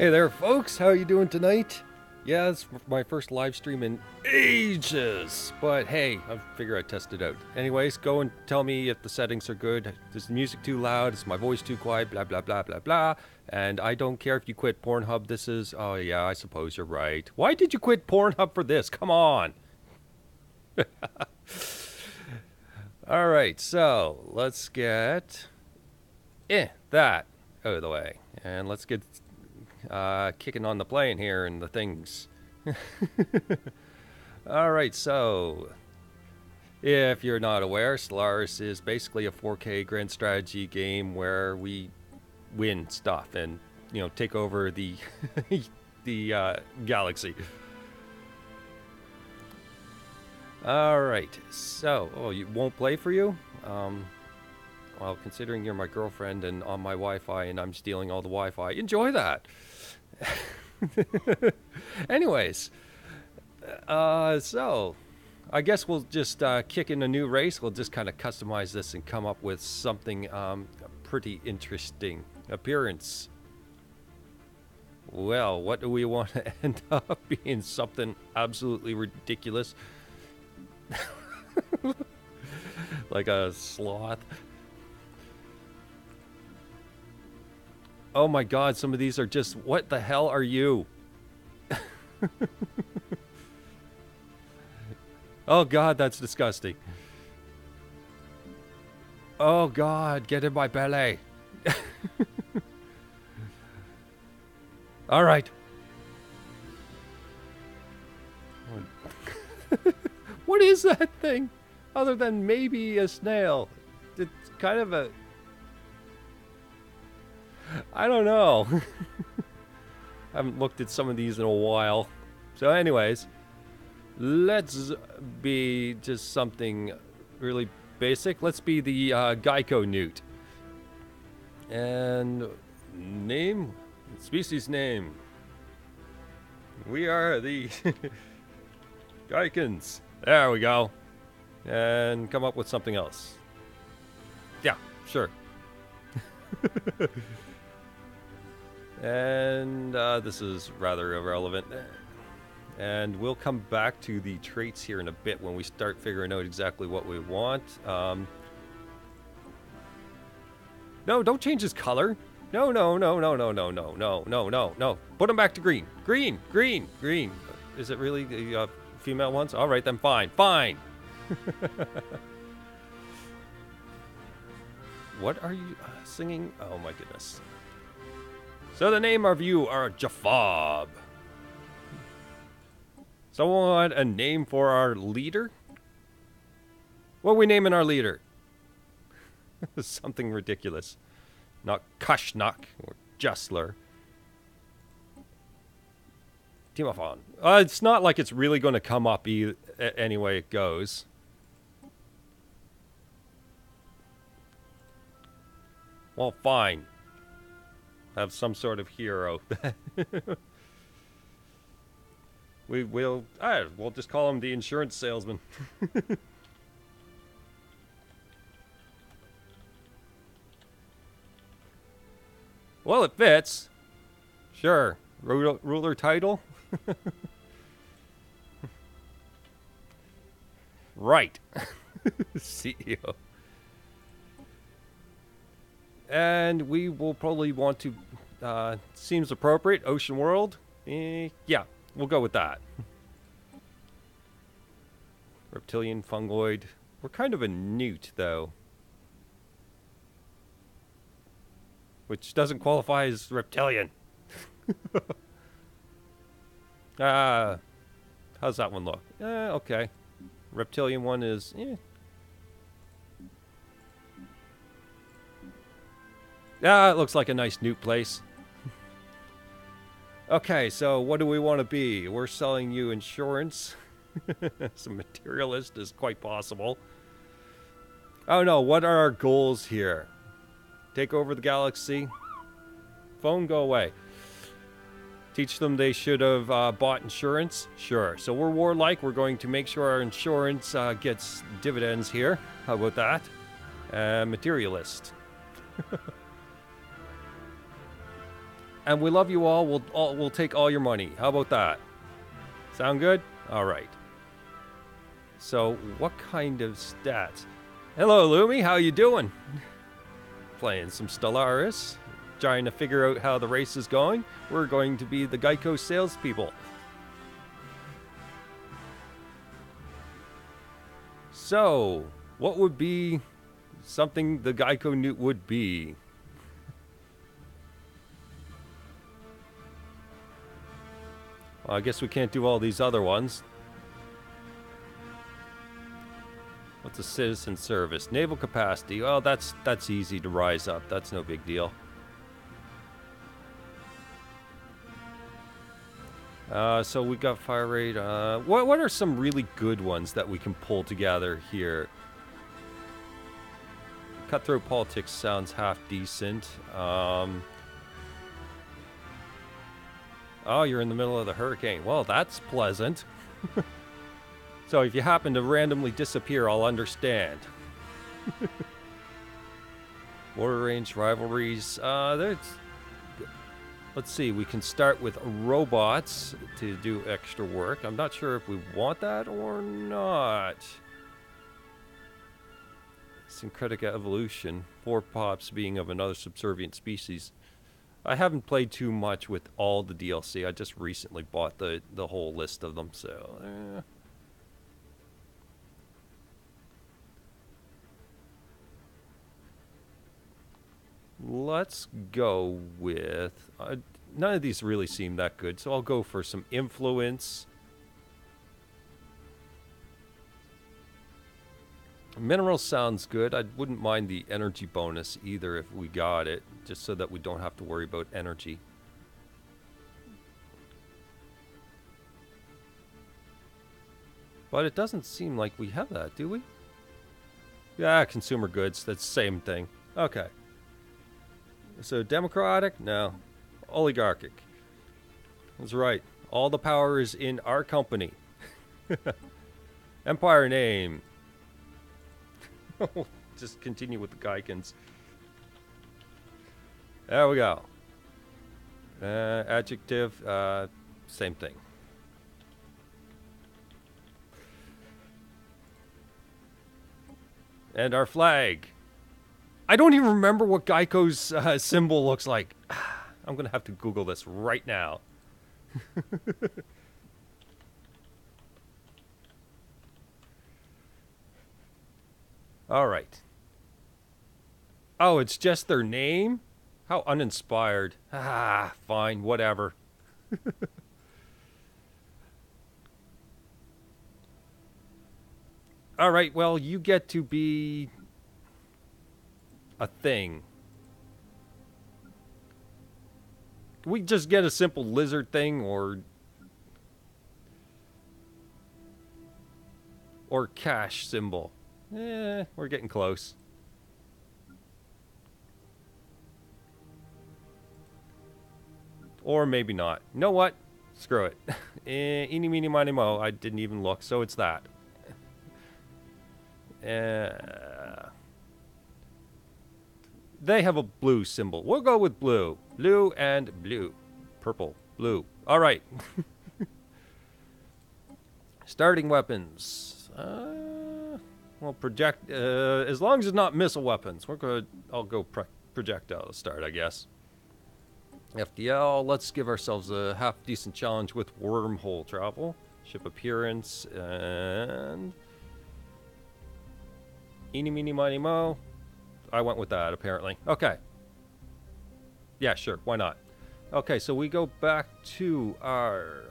Hey there, folks. How you doing tonight? Yeah, it's my first live stream in ages. But hey, I figure I'd test it out. Anyways, go and tell me if the settings are good. Is the music too loud? Is my voice too quiet? Blah, blah, blah, blah, blah. And I don't care if you quit Pornhub. This is... Oh, yeah, I suppose you're right. Why did you quit Pornhub for this? Come on. Alright, so let's get... that out of the way. And let's get... kicking on the plane here and the things. Alright, so if you're not aware, Stellaris is basically a 4K grand strategy game where we win stuff and, you know, take over the galaxy. Alright, so, oh, you won't play for you? Well, considering you're my girlfriend and on my Wi-Fi and I'm stealing all the Wi-Fi, enjoy that. Anyways, so I guess we'll just kick in a new race. We'll just kind of customize this and come up with something pretty interesting. Appearance. Well, what do we want to end up being? Something absolutely ridiculous. Like a sloth. Oh my god, some of these are just, what the hell are you? Oh god, that's disgusting. Oh god, get in my belly. Alright. What is that thing? Other than maybe a snail. It's kind of a... I don't know. I haven't looked at some of these in a while. So anyways, let's be just something really basic. Let's be the Geico newt. And name? Species name. We are the Geicans. There we go. And come up with something else. Yeah, sure. And this is rather irrelevant. And we'll come back to the traits here in a bit when we start figuring out exactly what we want. No, don't change his color. No, no, no, no, no, no, no, no, no, no, no. Put him back to green. Green, green, green. Is it really the female ones? All right, then fine, fine. What are you singing? Oh my goodness. So the name of you are Jafab. Someone a name for our leader? What are we naming our leader? Something ridiculous. Not Kushnak or Justler. Timofon. It's not like it's really going to come up any way it goes. Well, fine. Have some sort of hero. We'll just call him the insurance salesman. Well, it fits. Sure. Ruler title. Right. CEO. And we will probably want to, seems appropriate, Ocean World. Yeah, we'll go with that. Reptilian, fungoid. We're kind of a newt, though. Which doesn't qualify as reptilian. How's that one look? Okay. Reptilian one is, it looks like a nice newt place. Okay, so what do we want to be? We're selling you insurance. Some materialist is quite possible. Oh no, what are our goals here? Take over the galaxy. Phone, go away. Teach them they should have bought insurance. Sure. So we're warlike. We're going to make sure our insurance gets dividends here. How about that? Materialist. And we love you all. We'll take all your money. How about that? Sound good? All right. So, what kind of stats? Hello, Lumi. How you doing? Playing some Stellaris. Trying to figure out how the race is going. We're going to be the Geico salespeople. So, what would be something the Geico Newt would be? Well, I guess we can't do all these other ones. What's a citizen service? Naval capacity. Well, that's easy to rise up. That's no big deal. So we got fire rate. What are some really good ones that we can pull together here? Cutthroat politics sounds half decent. Oh, you're in the middle of the hurricane. Well, that's pleasant. So if you happen to randomly disappear, I'll understand. Border range rivalries. Let's see, we can start with robots to do extra work. I'm not sure if we want that or not. Syncretic evolution. 4 pops being of another subservient species. I haven't played too much with all the DLC. I just recently bought the whole list of them, so... Let's go with... none of these really seem that good, so I'll go for some influence. Mineral sounds good. I wouldn't mind the energy bonus either if we got it, just so that we don't have to worry about energy. But it doesn't seem like we have that, do we? Yeah, consumer goods. That's the same thing. Okay. So democratic? No. Oligarchic. That's right. All the power is in our company. Empire name. Just continue with the Geikans. There we go. Adjective. Same thing. And our flag. I don't even remember what Geico's symbol looks like. I'm going to have to Google this right now. All right. Oh, it's just their name? How uninspired. Ah, fine, whatever. All right, well, you get to be a thing. We just get a simple lizard thing or cash symbol. We're getting close. Or maybe not. You know what? Screw it. Eeny, meeny, miny, mo. I didn't even look, so it's that. They have a blue symbol. We'll go with blue. Blue and blue. Purple. Blue. All right. Starting weapons. Well, project. As long as it's not missile weapons, we're good. I'll go projectile to start, I guess. FDL. Let's give ourselves a half decent challenge with wormhole travel, ship appearance, and eeny, meeny, miny, mo. I went with that, apparently. Okay. Yeah, sure. Why not? Okay, so we go back to our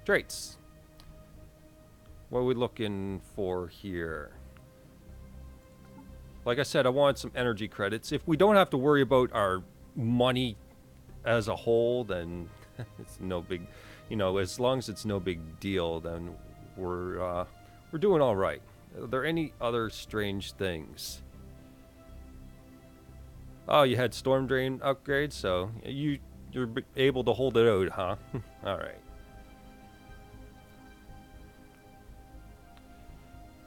traits. What are we looking for here? Like I said, I want some energy credits. If we don't have to worry about our money as a whole, then it's no big... You know, as long as it's no big deal, then we're doing all right. Are there any other strange things? Oh, you had storm drain upgrades, so you're able to hold it out, huh? All right.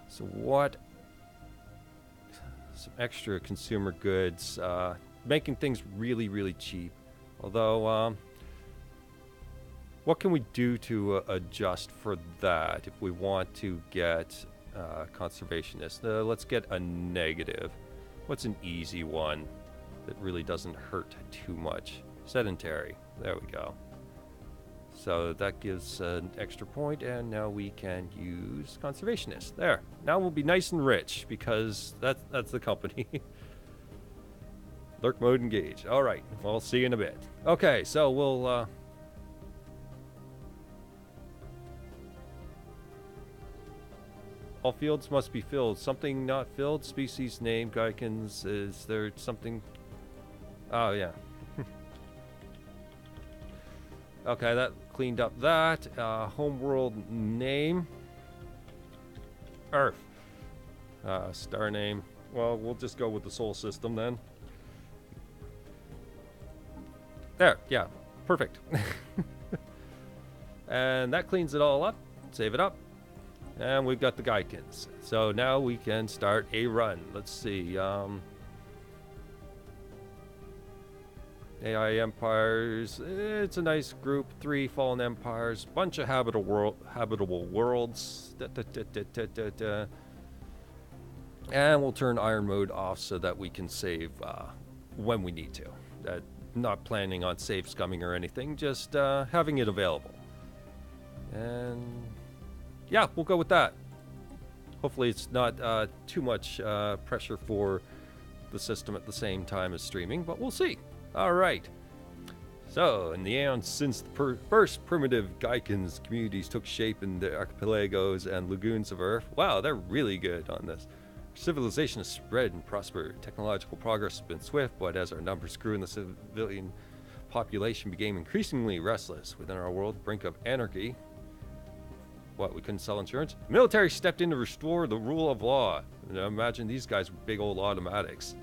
So what? Some extra consumer goods, making things really, really cheap. Although, what can we do to adjust for that if we want to get conservationist? Let's get a negative. What's an easy one that really doesn't hurt too much? Sedentary. There we go. So that gives an extra point, and now we can use conservationist. There. Now we'll be nice and rich because that's the company. Lurk mode engaged. All right. We'll see you in a bit. Okay, so we'll all fields must be filled. Something not filled. Species name. Geickens. Is there something? Oh, yeah. Okay, that cleaned up that. Homeworld name. Earth. Star name. Well, we'll just go with the Sol system then. There. Yeah. Perfect. And that cleans it all up. Save it up. And we've got the Geickens. So now we can start a run. Let's see. AI empires. It's a nice group. 3 fallen empires. Bunch of habitable worlds. And we'll turn iron mode off so that we can save when we need to. Not planning on save scumming or anything. Just having it available. And yeah, we'll go with that. Hopefully it's not too much pressure for the system at the same time as streaming, but we'll see. All right. So, in the aeons since the first primitive Geickens communities took shape in the archipelagos and lagoons of Earth, wow, they're really good on this. Civilization has spread and prospered. Technological progress has been swift, but as our numbers grew and the civilian population became increasingly restless within our world, brink of anarchy. What, we couldn't sell insurance? The military stepped in to restore the rule of law. Now imagine these guys with big old automatics.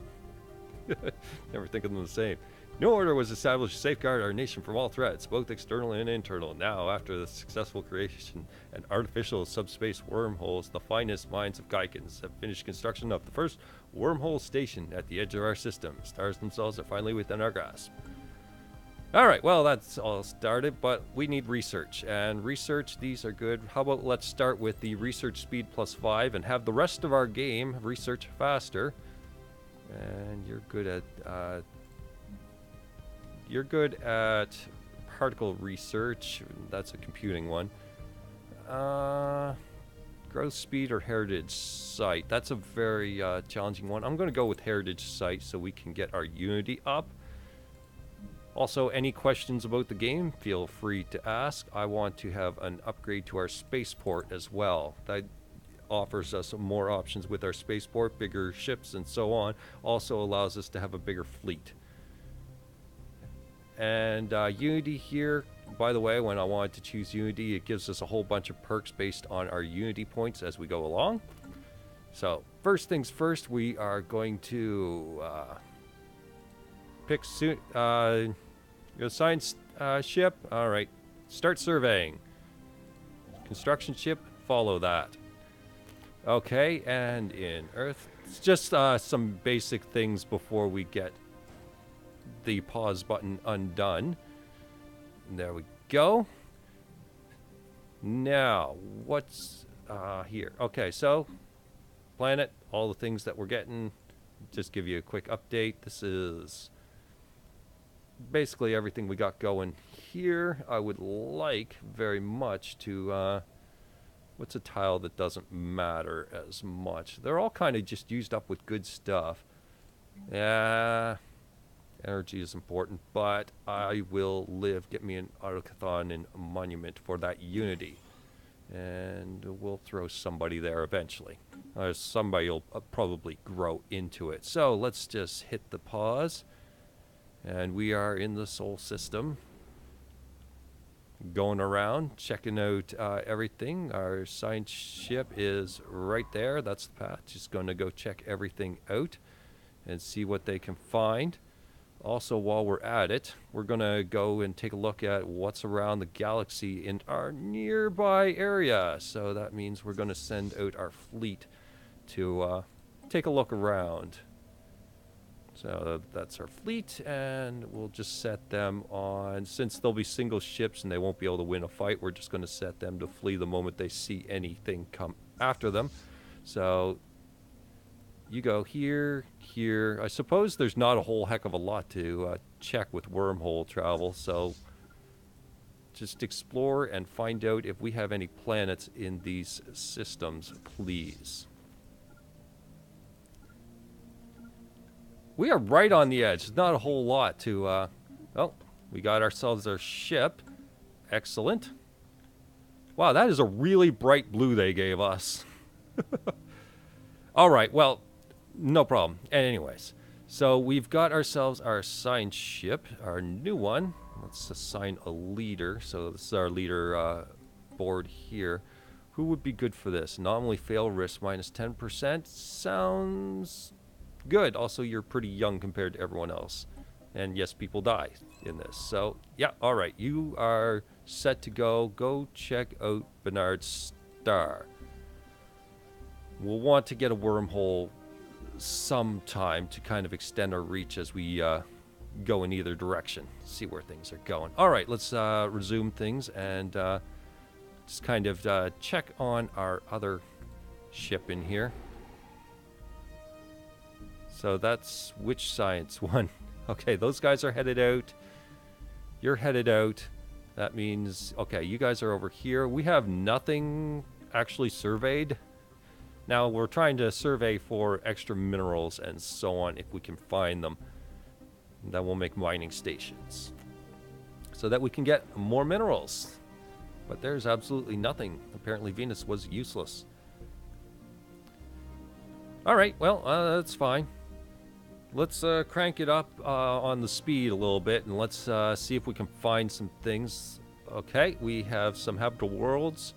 Never think of them the same. No order was established to safeguard our nation from all threats, both external and internal. Now, after the successful creation and artificial subspace wormholes, the finest minds of Geickens have finished construction of the first wormhole station at the edge of our system. Stars themselves are finally within our grasp. Alright, well, that's all started, but we need research. And research, these are good. How about let's start with the research speed +5 and have the rest of our game research faster. And you're good at particle research. That's a computing one. Growth speed or heritage site. That's a very challenging one. I'm going to go with heritage site so we can get our Unity up. Also, any questions about the game, feel free to ask. I want to have an upgrade to our spaceport as well. That offers us more options with our spaceport, bigger ships and so on. Also allows us to have a bigger fleet. And Unity here, by the way, when I wanted to choose Unity, it gives us a whole bunch of perks based on our Unity points as we go along. So, first things first, we are going to pick science ship. All right, start surveying. Construction ship, follow that. Okay, and in Earth, it's just some basic things before we get the pause button undone. There we go. Now, what's here? Okay, so planet, all the things that we're getting. Just give you a quick update. This is basically everything we got going here. I would like very much to what's a tile that doesn't matter as much? They're all kind of just used up with good stuff. Yeah, energy is important, but I will live. Get me an Arcathon and a monument for that Unity. And we'll throw somebody there eventually. Somebody will probably grow into it. So let's just hit the pause. And we are in the Sol system. Going around, checking out everything. Our science ship is right there. That's the path. Just going to go check everything out and see what they can find. Also, while we're at it, we're going to go and take a look at what's around the galaxy in our nearby area. So that means we're going to send out our fleet to take a look around. So that's our fleet, and we'll just set them on, since they'll be single ships and they won't be able to win a fight, we're just going to set them to flee the moment they see anything come after them. So you go here, here. I suppose there's not a whole heck of a lot to check with wormhole travel, so just explore and find out if we have any planets in these systems, please. We are right on the edge. Not a whole lot to, oh, we got ourselves our ship. Excellent. Wow, that is a really bright blue they gave us. All right, well, no problem. Anyways, so we've got ourselves our assigned ship, our new one. Let's assign a leader. So this is our leader board here. Who would be good for this? Anomaly fail risk minus 10%. Sounds good. Also, you're pretty young compared to everyone else. And yes, people die in this. So, yeah, all right. You are set to go. Go check out Bernard's star. We'll want to get a wormhole sometime to kind of extend our reach as we go in either direction. See where things are going. All right, let's resume things and just kind of check on our other ship in here. So that's which science one? Okay, those guys are headed out. You're headed out. That means, okay, you guys are over here. We have nothing actually surveyed. Now, we're trying to survey for extra minerals and so on if we can find them. Then we'll make mining stations so that we can get more minerals. But there's absolutely nothing. Apparently, Venus was useless. All right, well, that's fine. Let's crank it up on the speed a little bit, and let's see if we can find some things. Okay, we have some habitable worlds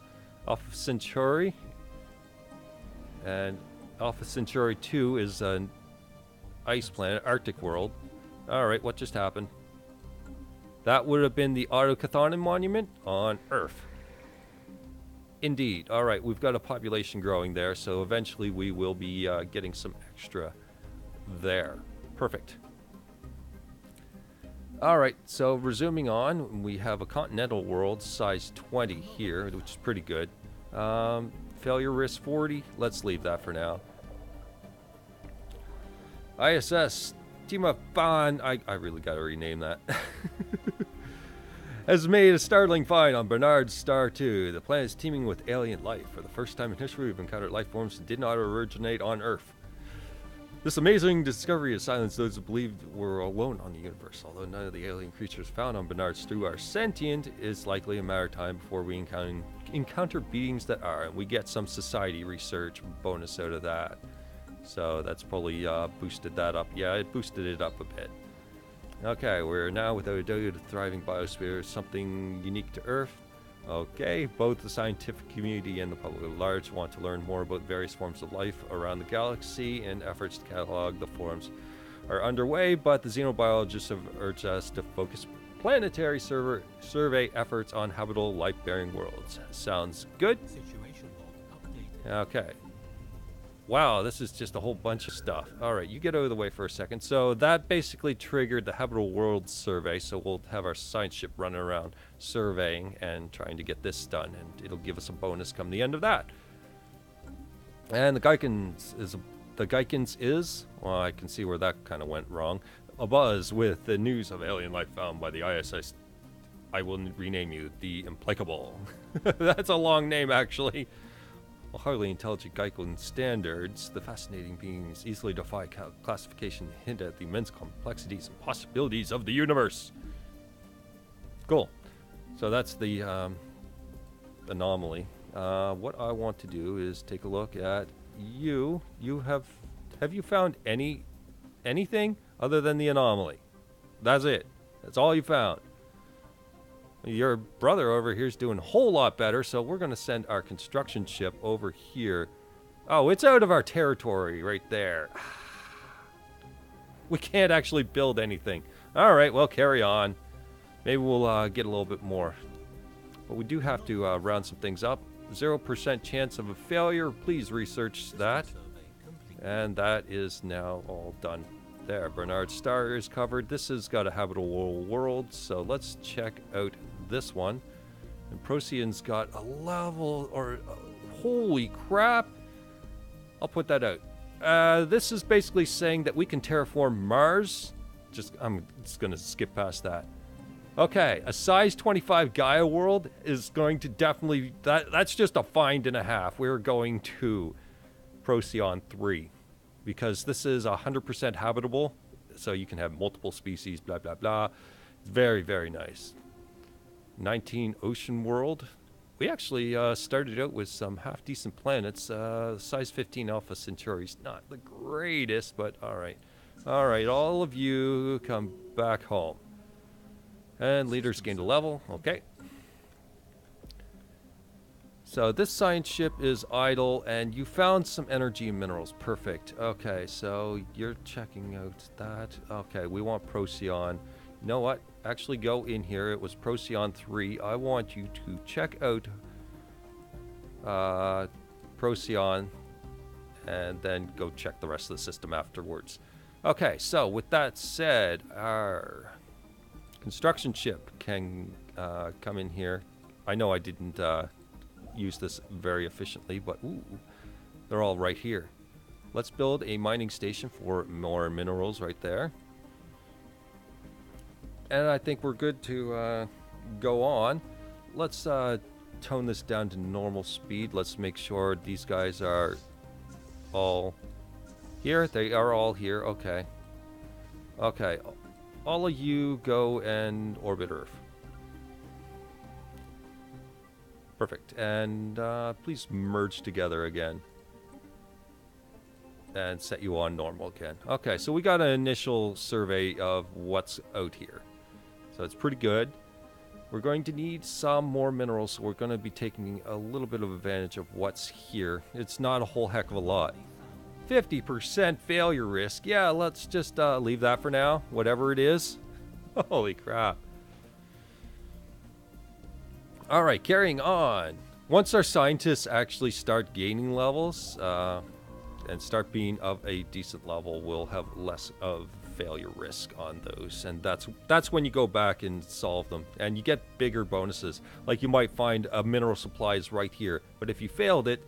off of Centauri. And Alpha Centauri 2 is an ice planet, Arctic world. Alright, what just happened? That would have been the Autochthonian monument on Earth. Indeed. Alright, we've got a population growing there, so eventually we will be getting some extra there. Perfect. Alright, so resuming on, we have a continental world, size 20 here, which is pretty good. Failure risk 40. Let's leave that for now. ISS Timofan. I really got to rename that. Has made a startling find on Bernard's Star 2. The planet is teeming with alien life. For the first time in history, we've encountered life forms that did not originate on Earth. This amazing discovery has silenced those who believed were alone on the universe. Although none of the alien creatures found on Bernard's 2 are sentient, it's likely a matter of time before we encounter beings that are, and we get some society research bonus out of that. So that's probably boosted that up. Yeah, it boosted it up a bit. Okay, we're now without a doubt a thriving biosphere, something unique to Earth. Okay, both the scientific community and the public at large want to learn more about various forms of life around the galaxy, and efforts to catalog the forms are underway, but the xenobiologists have urged us to focus planetary survey efforts on habitable life-bearing worlds. Sounds good? Okay. Wow, this is just a whole bunch of stuff. Alright, you get out of the way for a second. So that basically triggered the habitable worlds survey, so we'll have our science ship running around surveying and trying to get this done, and it'll give us a bonus come the end of that. And the Geickens is, well, I can see where that kind of went wrong, abuzz with the news of alien life found by the ISS. I will rename you the Implacable. That's a long name, actually. Well, hardly intelligent Geicken standards, the fascinating beings easily defy classification and hint at the immense complexities and possibilities of the universe. Cool. So that's the anomaly. What I want to do is take a look at you. Have you found anything other than the anomaly? That's it. That's all you found. Your brother over here is doing a whole lot better, so we're going to send our construction ship over here. Oh, it's out of our territory right there. We can't actually build anything. All right, well, carry on. Maybe we'll get a little bit more. But we do have to round some things up. 0% chance of a failure. Please research that. And that is now all done There, Bernard Star is covered. This has got a habitable world, so let's check out this one. And Procyon's got a level, or holy crap. I'll put that out. This is basically saying that we can terraform Mars. I'm just going to skip past that. Okay, a size 25 Gaia world is going to definitely... That's just a find and a half. We're going to Procyon 3. Because this is 100% habitable. So you can have multiple species, blah, blah, blah. Very, very nice. 19 Ocean World. We actually started out with some half-decent planets. Size 15 Alpha Centauri's not the greatest, but alright. Alright, all of you come back home. And leaders gained a level. Okay. So this science ship is idle, and you found some energy and minerals. Perfect. Okay, so you're checking out that. Okay, we want Procyon. You know what? Actually go in here. It was Procyon 3. I want you to check out Procyon and then go check the rest of the system afterwards. Okay, so with that said, our construction ship can come in here. I know I didn't use this very efficiently, but ooh, they're all right here. Let's build a mining station for more minerals right there. And I think we're good to go on. Let's tone this down to normal speed. Let's make sure these guys are all here. They are all here. Okay. Okay. All of you go and orbit Earth. Perfect. And please merge together again. And set you on normal again. Okay, so we got an initial survey of what's out here. So it's pretty good. We're going to need some more minerals, so we're going to be taking a little bit of advantage of what's here. It's not a whole heck of a lot. 50% failure risk. Yeah, let's just leave that for now, whatever it is. Holy crap. All right, carrying on. Once our scientists actually start gaining levels and start being of a decent level, we'll have less of failure risk on those, and that's when you go back and solve them, and you get bigger bonuses. Like you might find a mineral supply is right here, but if you failed it,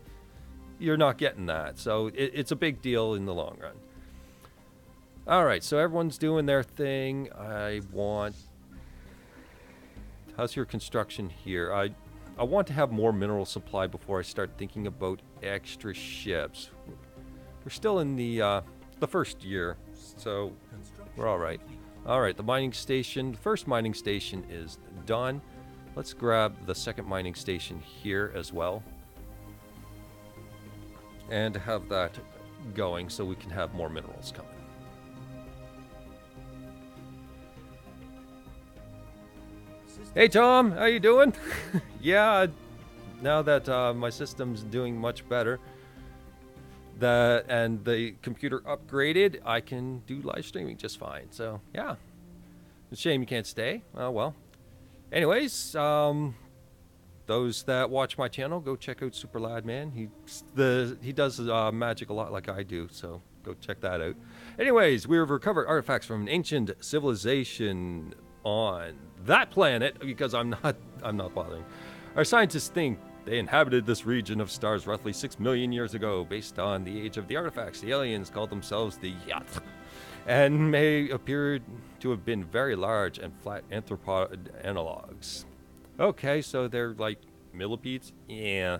you're not getting that. So it's a big deal in the long run. All right, so everyone's doing their thing. How's your construction here? I want to have more mineral supply before I start thinking about extra ships. We're still in the first year, so we're all right. All right, the mining station, the first mining station is done. Let's grab the second mining station here as well. And have that going so we can have more minerals coming. Hey Tom, how you doing? Yeah, now that my system's doing much better, and the computer upgraded, I can do live streaming just fine. So yeah, it's a shame you can't stay. Oh well. Anyways, those that watch my channel, go check out Super Lad Man. He does magic a lot like I do, so go check that out. Anyways, we've recovered artifacts from an ancient civilization on that planet because I'm not bothering. Our scientists think they inhabited this region of stars roughly 6 million years ago. Based on the age of the artifacts, the aliens called themselves the Yacht, and may appear to have been very large and flat anthropod analogs. Okay, so they're like millipedes? Yeah.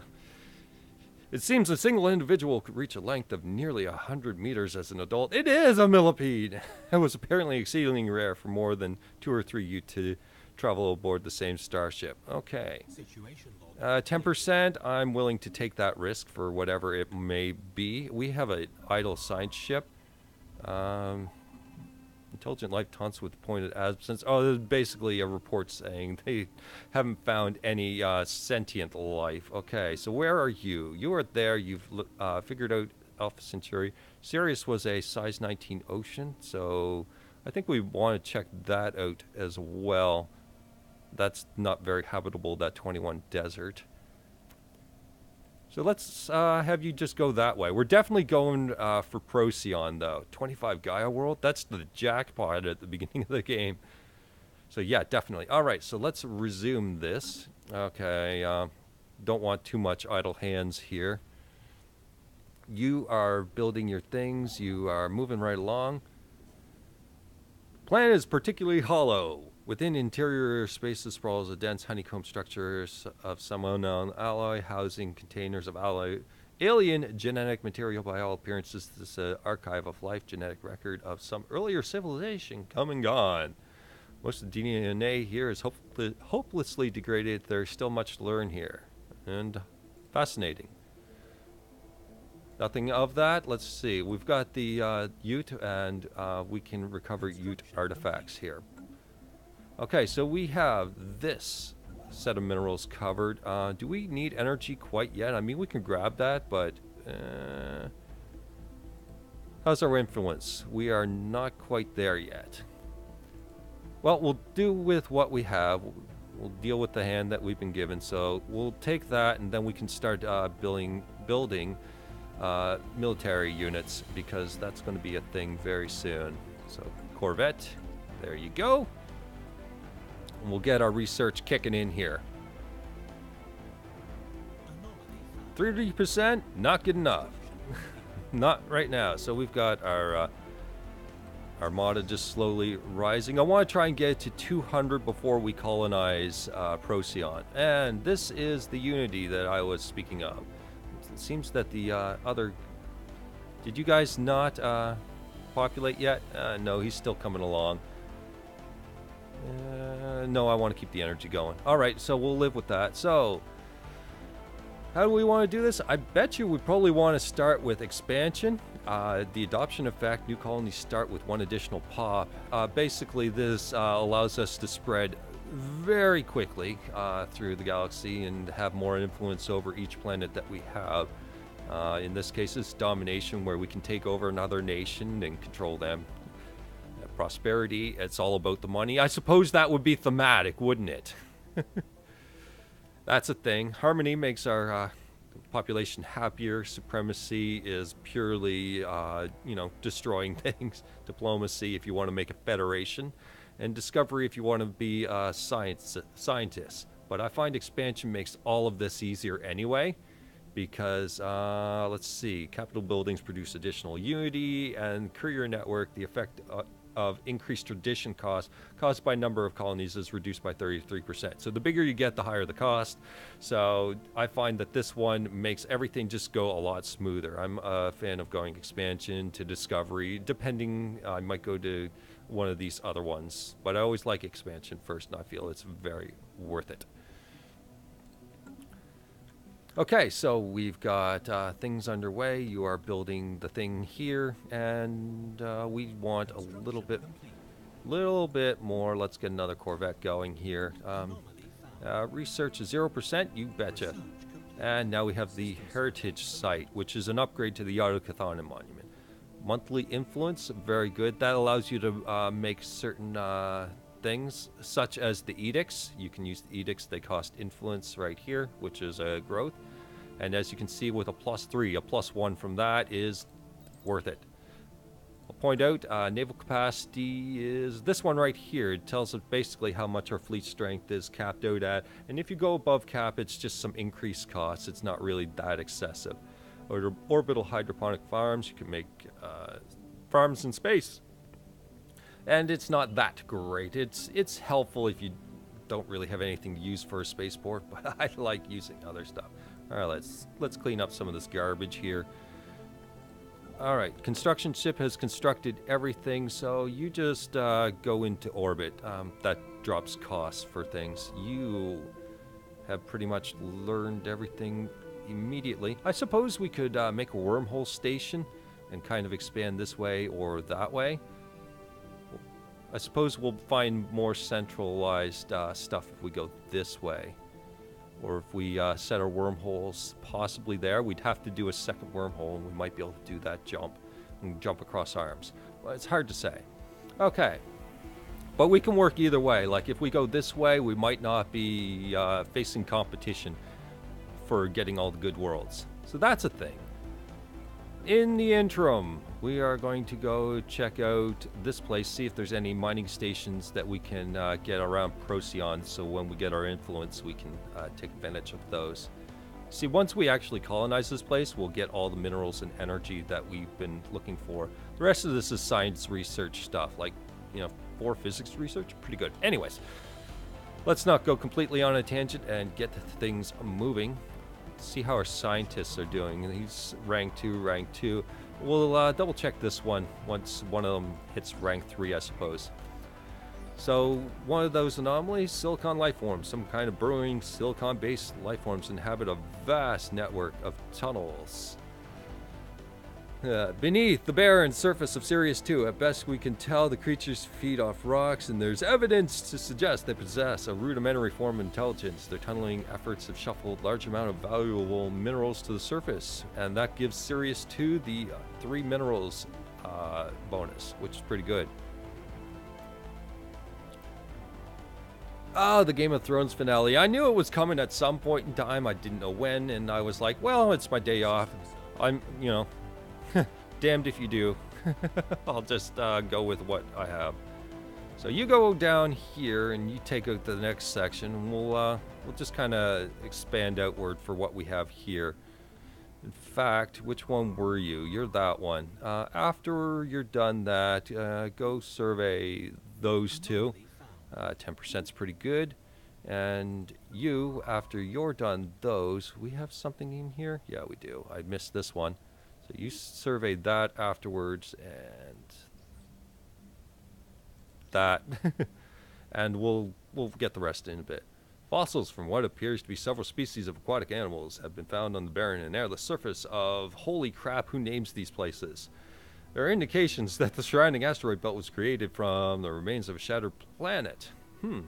It seems a single individual could reach a length of nearly 100 meters as an adult. It is a millipede! It was apparently exceedingly rare for more than 2 or 3 you to travel aboard the same starship. Okay. 10%, I'm willing to take that risk for whatever it may be. We have an idle science ship. Intelligent life taunts with pointed absence. Oh, there's basically a report saying they haven't found any sentient life. Okay, so where are you? You are there. You've figured out Alpha Centauri. Sirius was a size 19 ocean, so I think we want to check that out as well. That's not very habitable, that 21 desert. So let's have you just go that way. We're definitely going for Procyon, though. 25 Gaia World? That's the jackpot at the beginning of the game. So yeah, definitely. All right, so let's resume this. Okay, don't want too much idle hands here. You are building your things. You are moving right along. Planet is particularly hollow. Within interior spaces sprawls a dense honeycomb structure of some unknown alloy, housing containers of alien genetic material. By all appearances, this is an archive of life, genetic record of some earlier civilization come and gone. Most of the DNA here is hopelessly degraded. There's still much to learn here. And fascinating. Nothing of that. Let's see. We've got the Ute, and we can recover Ute artifacts here. Okay, so we have this set of minerals covered. Do we need energy quite yet? I mean, we can grab that, but how's our influence? We are not quite there yet. Well, we'll do with what we have. We'll deal with the hand that we've been given. So we'll take that, and then we can start building military units, because that's going to be a thing very soon. So Corvette, there you go. And we'll get our research kicking in here. 30%, not good enough. Not right now. So we've got our Armada just slowly rising. I want to try and get to 200 before we colonize Procyon. And this is the unity that I was speaking of. It seems that the other... Did you guys not populate yet? No, he's still coming along. No, I want to keep the energy going. Alright, so we'll live with that. So, how do we want to do this? I bet you we probably want to start with expansion. The adoption effect, new colonies start with one additional pop. Basically, this allows us to spread very quickly through the galaxy and have more influence over each planet that we have. In this case, it's domination, where we can take over another nation and control them. Prosperity, it's all about the money. I suppose that would be thematic, wouldn't it? That's a thing. Harmony makes our population happier. Supremacy is purely, you know, destroying things. Diplomacy, if you want to make a federation. And discovery, if you want to be scientists. But I find expansion makes all of this easier anyway. Because, let's see, capital buildings produce additional unity, and courier network, the effect of increased tradition costs caused by number of colonies is reduced by 33%. So the bigger you get, the higher the cost. So I find that this one makes everything just go a lot smoother. I'm a fan of going expansion to discovery. Depending, I might go to one of these other ones. But I always like expansion first, and I feel it's very worth it. Okay, so we've got things underway. You are building the thing here, and we want a little bit more. Let's get another Corvette going here. Research is 0%, you betcha. And now we have the Heritage Site, which is an upgrade to the Yardokathanan Monument. Monthly influence, very good. That allows you to make certain things, such as the edicts. You can use the edicts. They cost influence right here, which is a growth. And as you can see, with a +3, a +1 from that is worth it. I'll point out, naval capacity is this one right here. It tells us basically how much our fleet strength is capped out at. And if you go above cap, it's just some increased costs. It's not really that excessive. Orbital hydroponic farms, you can make farms in space. And it's not that great. It's helpful if you don't really have anything to use for a spaceport, but I like using other stuff. All right, let's clean up some of this garbage here. All right, construction ship has constructed everything, so you just go into orbit. That drops costs for things. You have pretty much learned everything immediately. I suppose we could make a wormhole station and kind of expand this way or that way. I suppose we'll find more centralized stuff if we go this way. Or if we set our wormholes possibly there. We'd have to do a second wormhole, and we might be able to do that jump and jump across arms. Well, it's hard to say. Okay. But we can work either way. Like if we go this way, we might not be facing competition for getting all the good worlds. So that's a thing. In the interim, we are going to go check out this place, see if there's any mining stations that we can get around Procyon, so when we get our influence, we can take advantage of those. See, once we actually colonize this place, we'll get all the minerals and energy that we've been looking for. The rest of this is science research stuff, like, you know, 4 physics research, pretty good. Anyways, let's not go completely on a tangent and get things moving. See how our scientists are doing. He's rank 2. We'll double check this one once one of them hits rank 3, I suppose. So one of those anomalies, silicon life forms, some kind of brewing silicon-based life forms inhabit a vast network of tunnels. Beneath the barren surface of Sirius 2, at best we can tell the creatures feed off rocks, and there's evidence to suggest they possess a rudimentary form of intelligence. Their tunneling efforts have shuffled large amount of valuable minerals to the surface, and that gives Sirius 2 the 3 minerals bonus, which is pretty good. Oh, the Game of Thrones finale. I knew it was coming at some point in time. I didn't know when, and I was like, well, it's my day off. I'm, you know, damned if you do. I'll just go with what I have. So you go down here and you take out the next section, and we'll just kind of expand outward for what we have here. In fact, which one were you? You're that one. After you're done that, go survey those 2. 10% is pretty good. And you, after you're done those, we have something in here? Yeah, we do. I missed this one. So you survey that afterwards, and that, and we'll get the rest in a bit. Fossils from what appears to be several species of aquatic animals have been found on the barren and airless surface of, holy crap, who names these places? There are indications that the surrounding asteroid belt was created from the remains of a shattered planet. And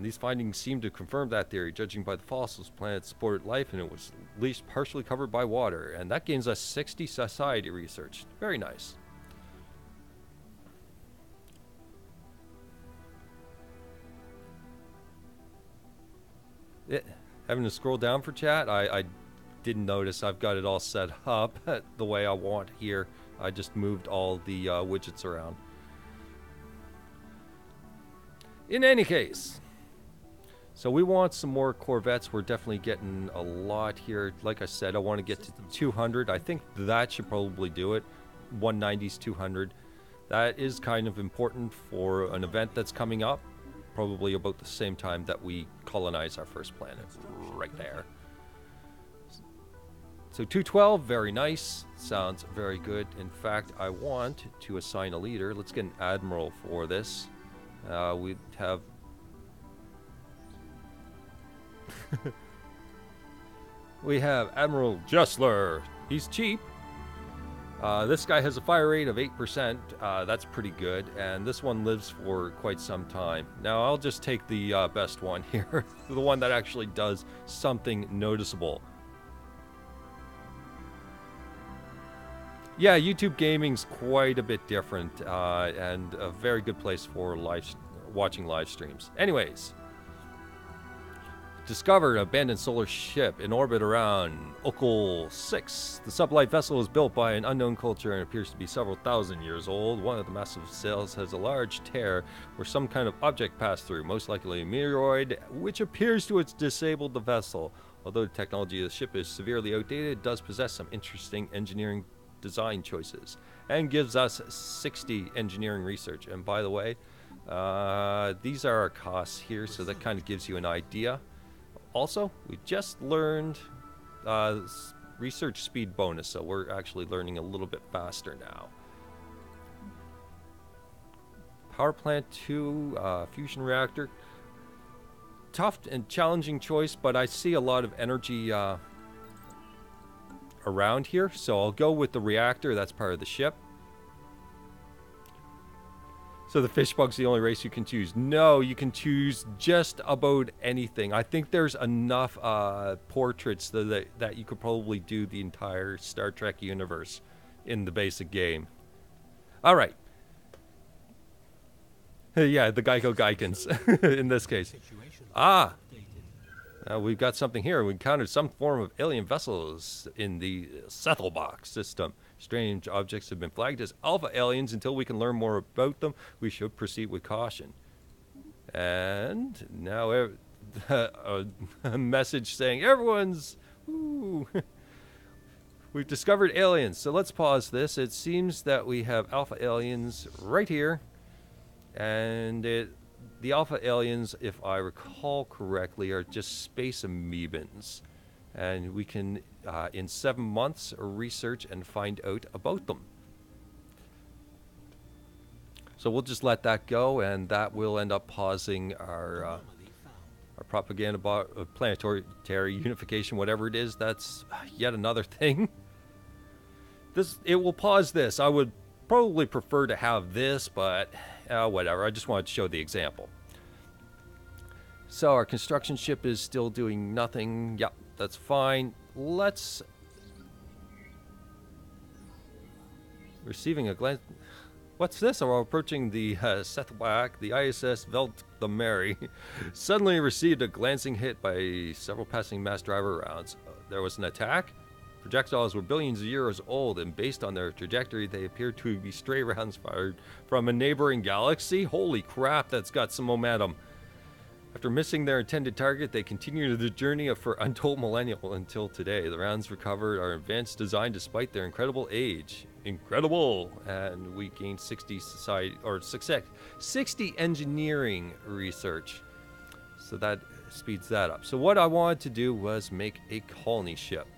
these findings seem to confirm that theory. Judging by the fossils, the planet supported life, and it was at least partially covered by water. And that gains us 60 society research. Very nice. Having to scroll down for chat, I didn't notice I've got it all set up the way I want here. I just moved all the widgets around. In any case, so we want some more Corvettes. We're definitely getting a lot here. Like I said, I want to get to 200. I think that should probably do it. 190s, 200. That is kind of important for an event that's coming up. Probably about the same time that we colonize our first planet. Right there. So 212, very nice. Sounds very good. In fact, I want to assign a leader. Let's get an admiral for this. We have... we have Admiral Jessler. He's cheap. This guy has a fire rate of 8%. That's pretty good. And this one lives for quite some time. Now, I'll just take the best one here. The one that actually does something noticeable. Yeah, YouTube gaming's quite a bit different, and a very good place for watching live streams. Anyways, discovered an abandoned solar ship in orbit around Okul 6. The sublight vessel was built by an unknown culture and appears to be several thousand years old. One of the massive sails has a large tear where some kind of object passed through, most likely a meteoroid, which appears to have disabled the vessel. Although the technology of the ship is severely outdated, it does possess some interesting engineering design choices and gives us 60 engineering research. And by the way, these are our costs here, so that kind of gives you an idea. Also, we just learned research speed bonus, so we're actually learning a little bit faster now. Power plant 2, fusion reactor. Tough and challenging choice, but I see a lot of energy around here, so I'll go with the reactor. That's part of the ship. So the fish bug's the only race you can choose. No, you can choose just about anything. I think there's enough portraits that you could probably do the entire Star Trek universe in the basic game. All right. Yeah, the Geico Geikens in this case. Ah, We've got something here. We encountered some form of alien vessels in the Settlebox system. Strange objects have been flagged as alpha aliens. Until we can learn more about them, we should proceed with caution. And now a message saying everyone's... Woo. We've discovered aliens. So let's pause this. It seems that we have alpha aliens right here. And the alpha aliens, if I recall correctly, are just space amoebans. And we can, in 7 months, research and find out about them. So we'll just let that go, and that will end up pausing our propaganda about planetary unification, whatever it is. That's yet another thing. It will pause this. I would probably prefer to have this, but whatever. I just wanted to show the example. So our construction ship is still doing nothing. Yep, that's fine. Let's... Receiving a glance... What's this? We're approaching the Settlebox, the ISS Velt the Mary. Suddenly received a glancing hit by several passing mass driver rounds. There was an attack? Projectiles were billions of years old, and based on their trajectory, they appeared to be stray rounds fired from a neighboring galaxy. Holy crap, that's got some momentum. After missing their intended target, they continued the journey for untold millennia until today. The rounds recovered our advanced design despite their incredible age. Incredible! And we gained 60 engineering research. So that speeds that up. So what I wanted to do was make a colony ship,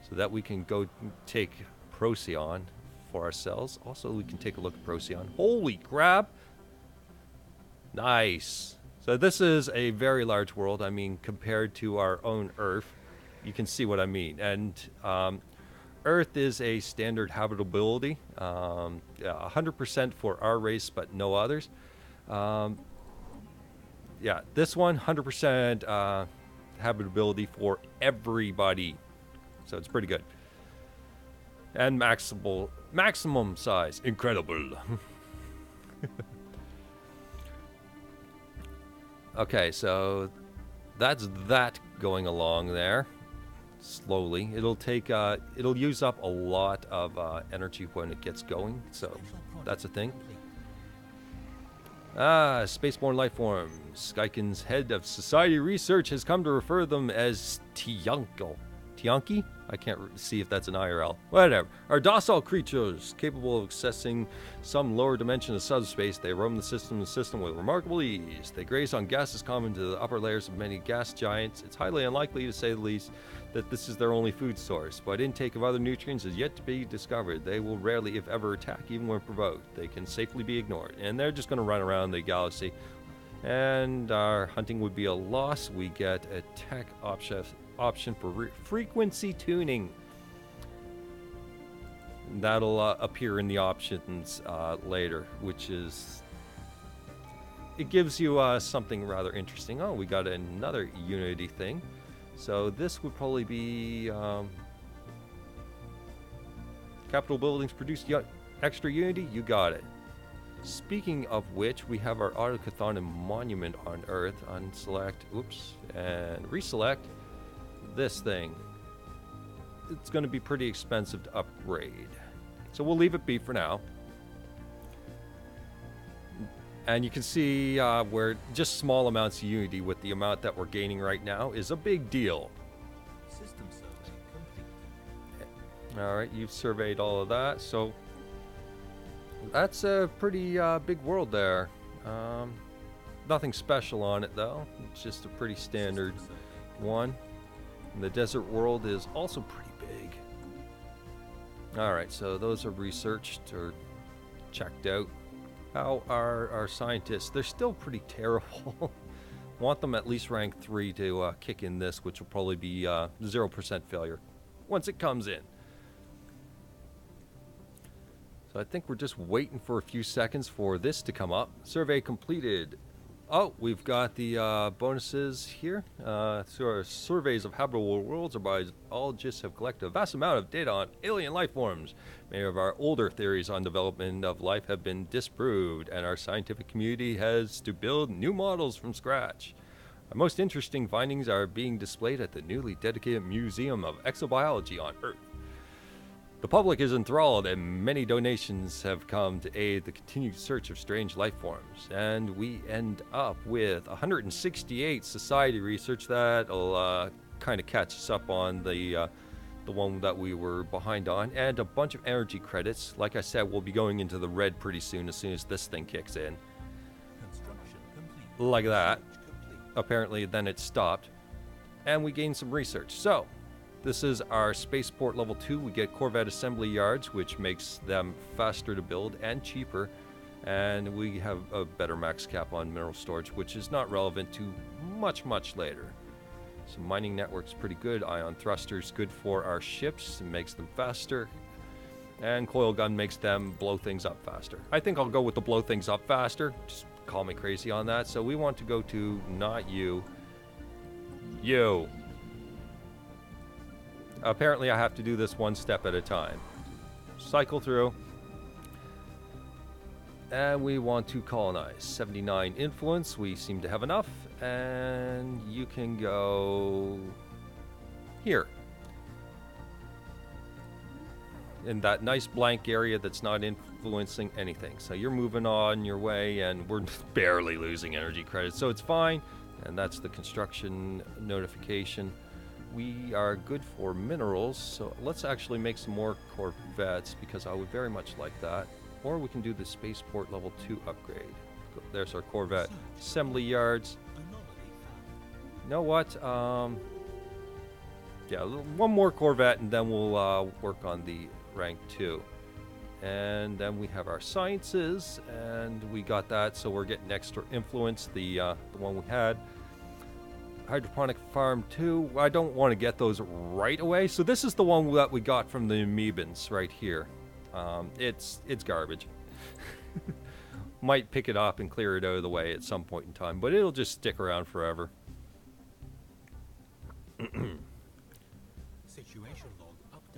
so that we can go take Procyon for ourselves. Also, we can take a look at Procyon. Holy crap! Nice! So this is a very large world. I mean, compared to our own Earth, you can see what I mean. And Earth is a standard habitability, 100% for our race, but no others. Yeah, this one, 100% habitability for everybody. So it's pretty good. And maximum size. Incredible. Okay, so that's that going along there. Slowly. It'll take, it'll use up a lot of energy when it gets going. So that's a thing. Spaceborne life forms. Skykin's head of society research has come to refer them as Tianki? I can't see if that's an IRL. Whatever. Are docile creatures capable of accessing some lower dimension of subspace. They roam the system with remarkable ease. They graze on gases common to the upper layers of many gas giants. It's highly unlikely, to say the least, that this is their only food source, but intake of other nutrients is yet to be discovered. They will rarely, if ever, attack, even when provoked. They can safely be ignored, and they're just going to run around the galaxy. And our hunting would be a loss. We get a tech option for frequency tuning. That'll appear in the options later, which is... It gives you something rather interesting. Oh, we got another Unity thing. So this would probably be... Capitol buildings produce extra Unity? You got it. Speaking of which, we have our Autochthon monument on Earth. Unselect, oops, and reselect this thing. It's going to be pretty expensive to upgrade. So we'll leave it be for now. And you can see where just small amounts of Unity with the amount that we're gaining right now is a big deal. System survey complete. Alright, you've surveyed all of that. So that's a pretty big world there. Nothing special on it though. It's just a pretty standard one. And the desert world is also pretty big. Alright, so those are researched or checked out. How are our scientists? They're still pretty terrible. Want them at least rank 3 to kick in this, which will probably be 0% failure once it comes in. So I think we're just waiting for a few seconds for this to come up. Survey completed. Oh, we've got the bonuses here. So our surveys of habitable worlds or biologists have collected a vast amount of data on alien life forms. Many of our older theories on development of life have been disproved, and our scientific community has to build new models from scratch. Our most interesting findings are being displayed at the newly dedicated Museum of Exobiology on Earth. The public is enthralled, and many donations have come to aid the continued search of strange life forms. And we end up with 168 society research that'll kind of catch us up on the one that we were behind on, and a bunch of energy credits. Like I said, we'll be going into the red pretty soon as this thing kicks in. Like that. Apparently then it stopped, and we gained some research. So this is our spaceport level 2. We get Corvette assembly yards, which makes them faster to build and cheaper, and we have a better max cap on mineral storage, which is not relevant to much later. So mining network's pretty good. Ion thrusters good for our ships, it makes them faster, and coil gun makes them blow things up faster. I think I'll go with the blow things up faster. Just call me crazy on that. So we want to go to not you. Apparently I have to do this one step at a time. Cycle through. And we want to colonize. 79 influence. We seem to have enough. And you can go here. In that nice blank area that's not influencing anything. So you're moving on your way, and we're barely losing energy credits, so it's fine. And that's the construction notification. We are good for minerals, so let's actually make some more Corvettes, because I would very much like that. Or we can do the spaceport level 2 upgrade. There's our Corvette assembly yards. You know what? Yeah, one more Corvette, and then we'll work on the rank 2. And then we have our sciences, and we got that, so we're getting extra influence, the one we had. Hydroponic farm 2, I don't want to get those right away, so this is the one that we got from the Amoebans right here. It's garbage. Might pick it up and clear it out of the way at some point in time, but it'll just stick around forever.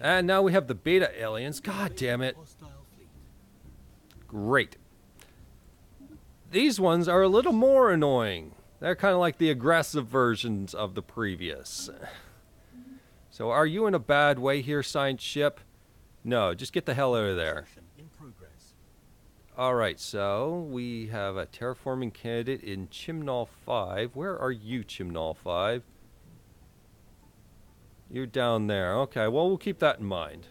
And now we have the beta aliens. God damn it. Great. These ones are a little more annoying. They're kind of like the aggressive versions of the previous. So are you in a bad way here, science ship? No, just get the hell out of there. Alright, so we have a terraforming candidate in Chimnall 5. Where are you, Chimnall 5? You're down there. Okay, well, we'll keep that in mind.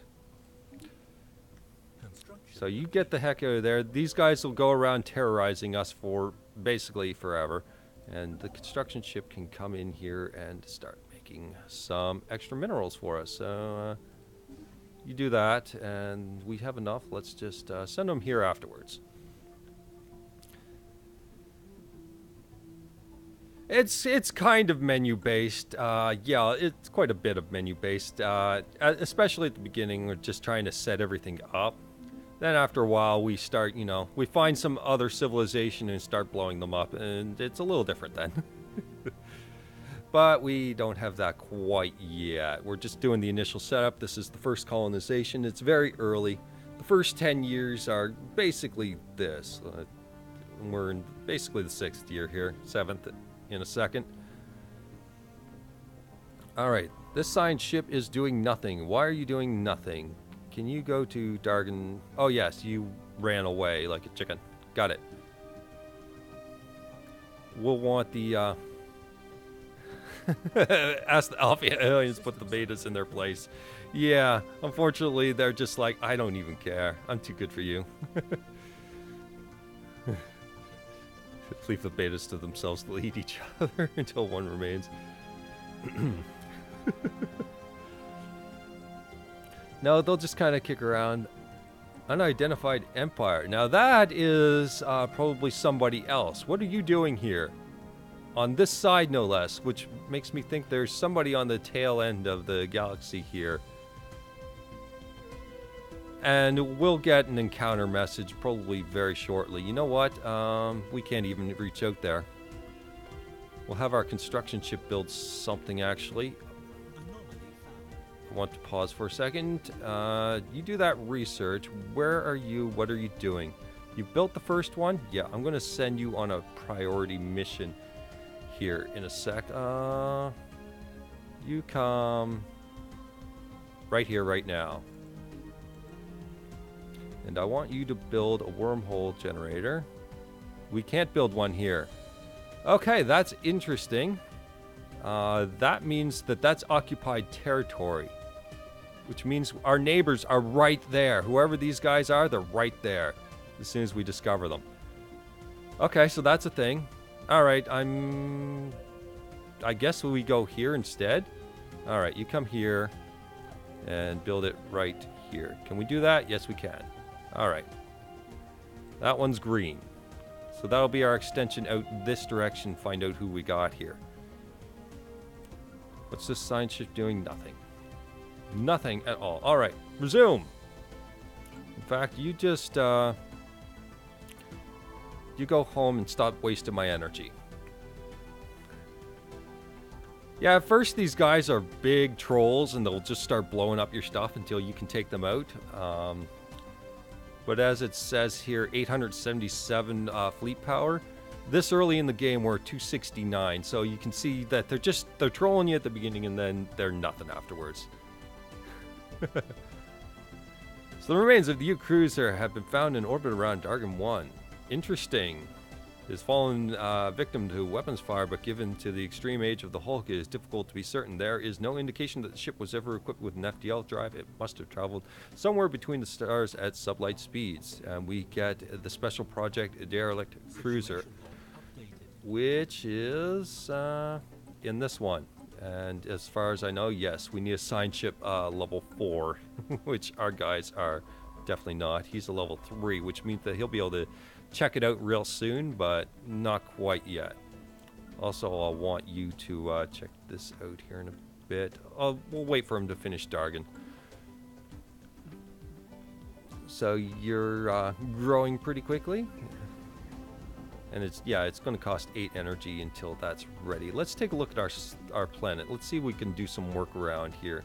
So you get the heck out of there. These guys will go around terrorizing us for basically forever. And the construction ship can come in here and start making some extra minerals for us. So you do that, and we have enough. Let's just send them here afterwards. It's kind of menu-based. Yeah, it's quite a bit of menu-based, especially at the beginning. We're just trying to set everything up. Then after a while, we start, you know, we find some other civilization and start blowing them up, and it's a little different then. But we don't have that quite yet. We're just doing the initial setup. This is the first colonization. It's very early. The first 10 years are basically this. We're in basically the 6th year here, 7th in a second. Alright, this science ship is doing nothing. Why are you doing nothing? Can you go to Dargan? Oh yes, you ran away like a chicken. Got it. We'll want the ask the Alpha aliens to put the betas in their place. Yeah, unfortunately they're just like, I don't even care. I'm too good for you. Leave the betas to themselves to lead each other until one remains. No, they'll just kind of kick around. Unidentified empire. Now that is probably somebody else. What are you doing here? On this side, no less, which makes me think there's somebody on the tail end of the galaxy here. And we'll get an encounter message probably very shortly. You know what? We can't even reach out there. We'll have our construction ship build something, actually. I want to pause for a second. You do that research. Where are you? What are you doing? You built the first one? Yeah, I'm going to send you on a priority mission here in a sec. You come right here, right now. And I want you to build a wormhole generator. We can't build one here. Okay, that's interesting. That means that that's occupied territory, which means our neighbors are right there. Whoever these guys are, they're right there as soon as we discover them. Okay, so that's a thing. All right, I guess we go here instead. All right, you come here and build it right here. Can we do that? Yes, we can. All right. That one's green. So that'll be our extension out this direction. Find out who we got here. What's this science ship doing? Nothing. Nothing at all. All right. Resume. In fact, you just... you go home and stop wasting my energy. Yeah, at first these guys are big trolls and they'll just start blowing up your stuff until you can take them out. But as it says here, 877 fleet power. This early in the game, we're 269. So you can see that they're trolling you at the beginning and then they're nothing afterwards. So the remains of the U cruiser have been found in orbit around Dargan 1. Interesting. It has fallen victim to weapons fire, but given to the extreme age of the Hulk, it is difficult to be certain. There is no indication that the ship was ever equipped with an FDL drive. It must have traveled somewhere between the stars at sublight speeds. And we get the special project derelict cruiser, which is in this one. And as far as I know, yes, we need a sign ship level 4, which our guys are definitely not. He's a level 3, which means that he'll be able to check it out real soon, but not quite yet. Also, I'll want you to check this out here in a bit. We'll wait for him to finish Dargan. So you're growing pretty quickly. And it's going to cost 8 energy until that's ready. Let's take a look at our planet. Let's see if we can do some work around here.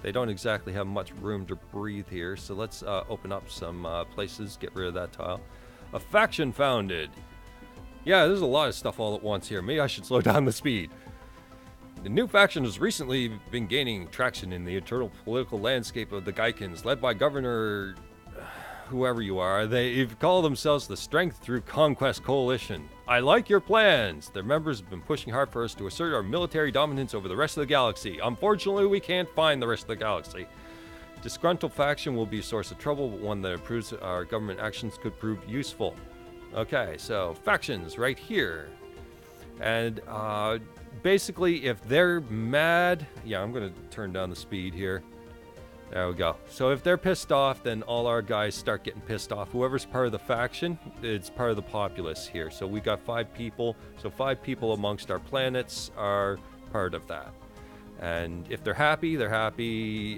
They don't exactly have much room to breathe here, so let's open up some places, get rid of that tile. A faction founded. Yeah, there's a lot of stuff all at once here. Maybe I should slow down the speed. The new faction has recently been gaining traction in the internal political landscape of the Gaikins, led by Governor... whoever you are. They've called themselves the Strength Through Conquest Coalition. I like your plans. Their members have been pushing hard for us to assert our military dominance over the rest of the galaxy. Unfortunately, we can't find the rest of the galaxy. Disgruntled faction will be a source of trouble, but one that improves our government actions could prove useful. Okay, so factions right here. And basically, if they're mad... Yeah, I'm going to turn down the speed here. There we go. So if they're pissed off, then all our guys start getting pissed off. Whoever's part of the faction, it's part of the populace here. So we got 5 people. So 5 people amongst our planets are part of that. And if they're happy,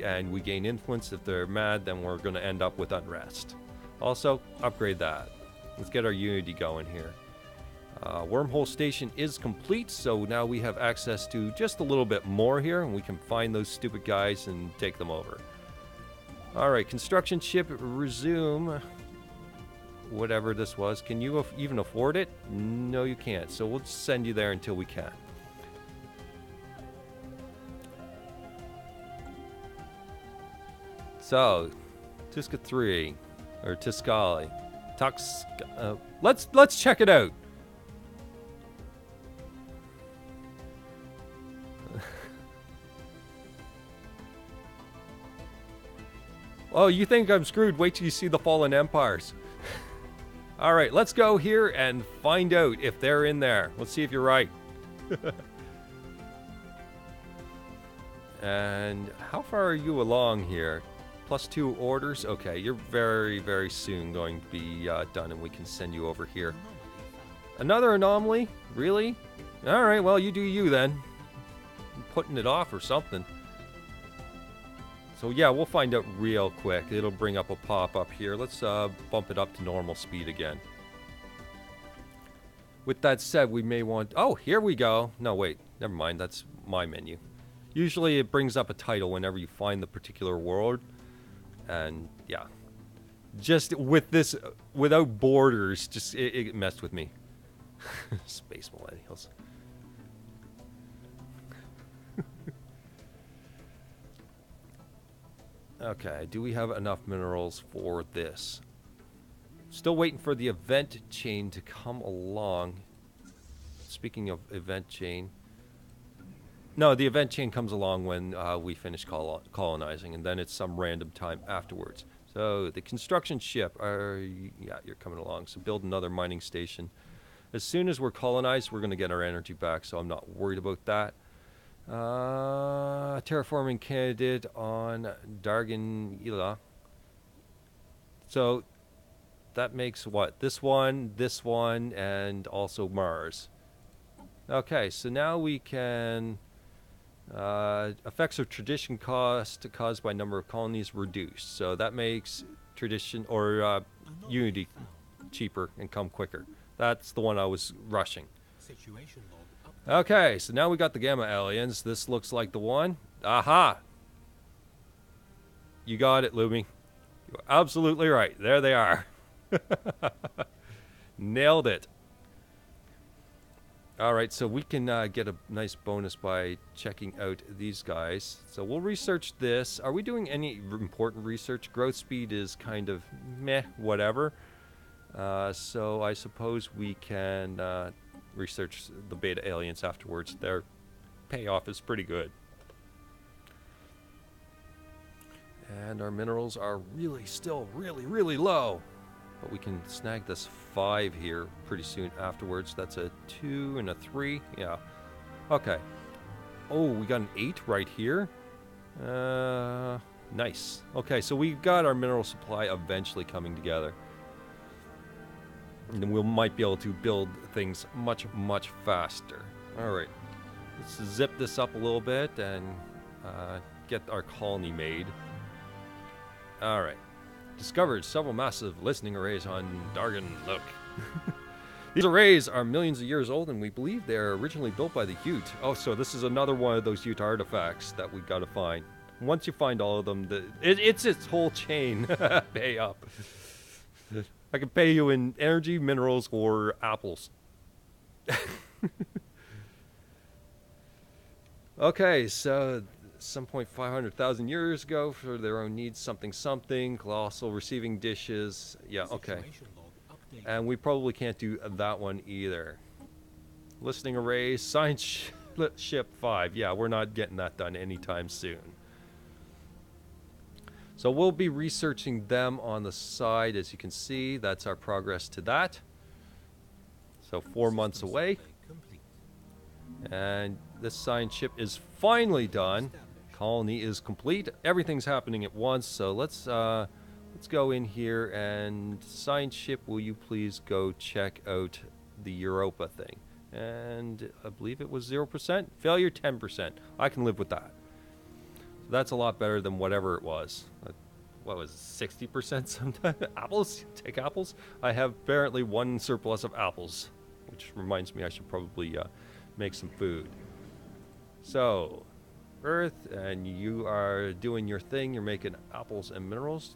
and we gain influence. If they're mad, then we're going to end up with unrest. Also, upgrade that. Let's get our unity going here. Wormhole station is complete, so now we have access to just a little bit more here, and we can find those stupid guys and take them over. Alright, construction ship, resume. Whatever this was. Can you even afford it? No, you can't. So we'll send you there until we can. So, Tisca 3, or Tiscali. Let's check it out. Oh, you think I'm screwed? Wait till you see the fallen empires. Alright, let's go here and find out if they're in there. Let's see if you're right. And how far are you along here? +2 orders? Okay, you're very, very soon going to be done, and we can send you over here. Another anomaly? Really? Alright, well, you do you then. I'm putting it off or something. So yeah, we'll find out real quick. It'll bring up a pop-up here. Let's bump it up to normal speed again. With that said, we may want... Oh, here we go. No, wait. Never mind. That's my menu. Usually it brings up a title whenever you find the particular world. And yeah. Just with this, without borders, just it messed with me. Space millennials. Okay, do we have enough minerals for this? Still waiting for the event chain to come along. Speaking of event chain. No, the event chain comes along when we finish colonizing, and then it's some random time afterwards. So the construction ship, yeah, you're coming along. So build another mining station. As soon as we're colonized, we're going to get our energy back, so I'm not worried about that. Terraforming candidate on Dargan Ila. So that makes what? This one, and also Mars. Okay, so now we can... effects of tradition cost caused by number of colonies reduced. So that makes tradition or unity cheaper and come quicker. That's the one I was rushing. Okay, so now we got the gamma aliens. This looks like the one. Aha! You got it, Lumi. You're absolutely right. There they are. Nailed it. Alright, so we can get a nice bonus by checking out these guys. So we'll research this. Are we doing any important research? Growth speed is kind of meh, whatever. So I suppose we can research the beta aliens afterwards. Their payoff is pretty good. And our minerals are still really low. But we can snag this 5 here pretty soon afterwards. That's a 2 and a 3. Yeah. Okay. Oh, we got an 8 right here. Nice. Okay, so we've got our mineral supply eventually coming together. And then we might be able to build things much faster. Alright. Let's zip this up a little bit and get our colony made. Alright. Discovered several massive listening arrays on Dargan. Look. These arrays are millions of years old, and we believe they are originally built by the Ute. Oh, so this is another one of those Ute artifacts that we got to find. Once you find all of them, it's its whole chain. Pay up. I can pay you in energy, minerals, or apples. Okay, so... some point 500,000 years ago for their own needs, something, colossal receiving dishes. Yeah, okay. And we probably can't do that one either. Listening arrays, science ship 5. Yeah, we're not getting that done anytime soon. So we'll be researching them on the side. As you can see, that's our progress to that. So 4 months away. And this science ship is finally done. Colony is complete. Everything's happening at once. So let's go in here and science ship. Will you please go check out the Europa thing? And I believe it was 0%. Failure 10%. I can live with that. So that's a lot better than whatever it was. What was it, 60% sometimes? Apples? Take apples? I have apparently 1 surplus of apples, which reminds me I should probably make some food. So, Earth, and you are doing your thing. You're making apples and minerals.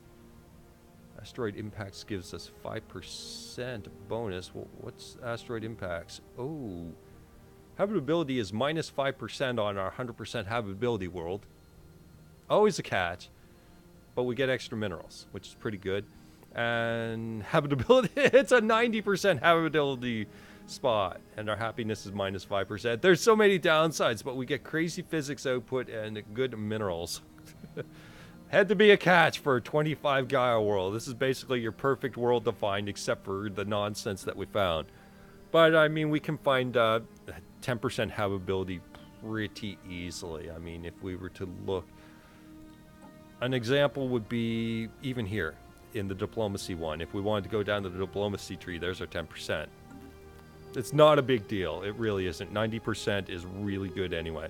Asteroid impacts gives us 5% bonus. Well, what's asteroid impacts? Oh, habitability is minus 5% on our 100% habitability world. Always a catch, but we get extra minerals, which is pretty good. And habitability, it's a 90% habitability spot, and our happiness is minus 5%. There's so many downsides, but we get crazy physics output and good minerals. Had to be a catch for a 25 Gaia world. This is basically your perfect world to find, except for the nonsense that we found. But I mean, we can find 10% habitability pretty easily. I mean, if we were to look, an example would be even here in the diplomacy one. If we wanted to go down to the diplomacy tree, there's our 10%. It's not a big deal. It really isn't. 90% is really good anyway.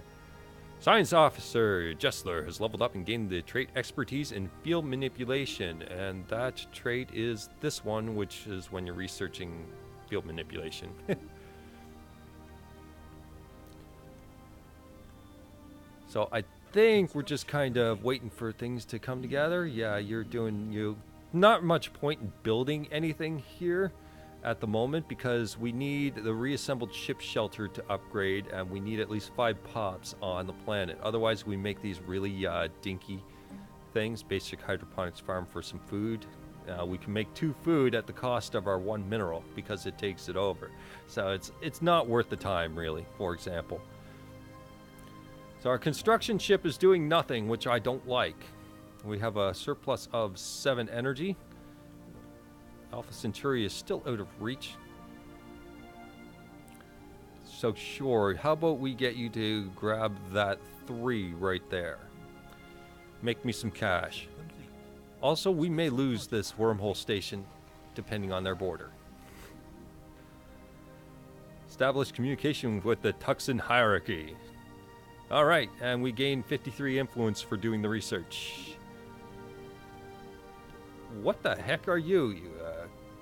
Science Officer Jessler has leveled up and gained the trait expertise in field manipulation. And that trait is this one, which is when you're researching field manipulation. So I think we're just kind of waiting for things to come together. Yeah, not much point in building anything here at the moment, because we need the reassembled ship shelter to upgrade, and we need at least 5 pops on the planet. Otherwise, we make these really dinky things. Basic hydroponics farm for some food. We can make 2 food at the cost of our 1 mineral because it takes it over. So it's not worth the time, really, for example. So our construction ship is doing nothing, which I don't like. We have a surplus of 7 energy. Alpha Centauri is still out of reach. So sure, how about we get you to grab that 3 right there. Make me some cash. Also, we may lose this wormhole station depending on their border. Establish communication with the Tuxan hierarchy. Alright, and we gain 53 influence for doing the research. What the heck are you? You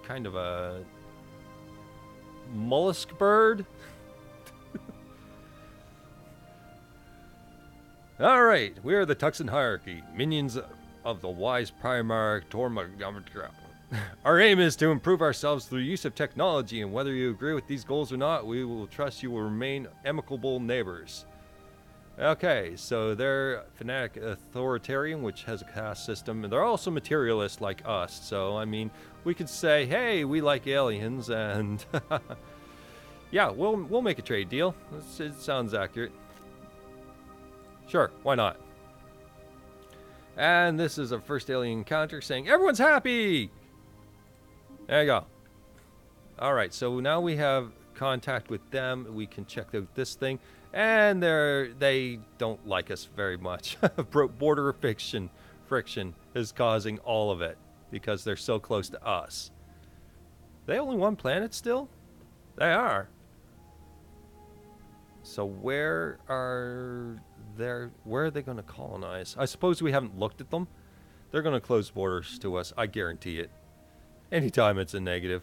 kind of a mollusk bird? Alright, we are the Tuxan hierarchy, minions of the wise Primarch Tormagamatra. Our aim is to improve ourselves through use of technology, and whether you agree with these goals or not, we will trust you will remain amicable neighbors. Okay, so they're fanatic authoritarian, which has a caste system, and they're also materialist like us. So, I mean, we could say, hey, we like aliens, and yeah, we'll make a trade deal. It sounds accurate. Sure, why not? And this is our first alien encounter saying, everyone's happy! There you go. Alright, so now we have contact with them. We can check out this thing. And they don't like us very much. Border friction is causing all of it because they're so close to us. They only 1 planet still? They are. So where are they going to colonize? I suppose we haven't looked at them. They're going to close borders to us. I guarantee it. Anytime it's a negative.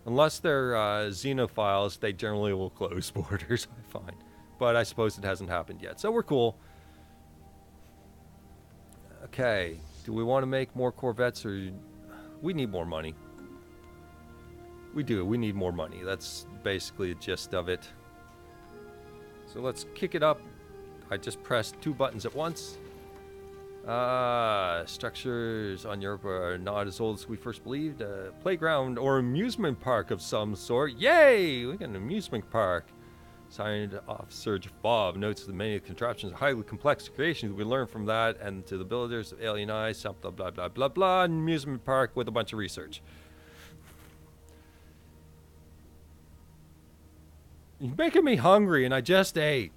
Unless they're xenophiles, they generally will close borders, I find. But I suppose it hasn't happened yet. So we're cool. Okay. Do we want to make more Corvettes or... We need more money. We do. We need more money. That's basically the gist of it. So let's kick it up. I just pressed 2 buttons at once. Structures on Europe are not as old as we first believed. Playground or amusement park of some sort. Yay! We got an amusement park. Signed Officer Bob notes that many contraptions are highly complex creations. We learn from that and to the builders of Alien Eye, something blah blah blah blah. An amusement park with a bunch of research. You're making me hungry, and I just ate.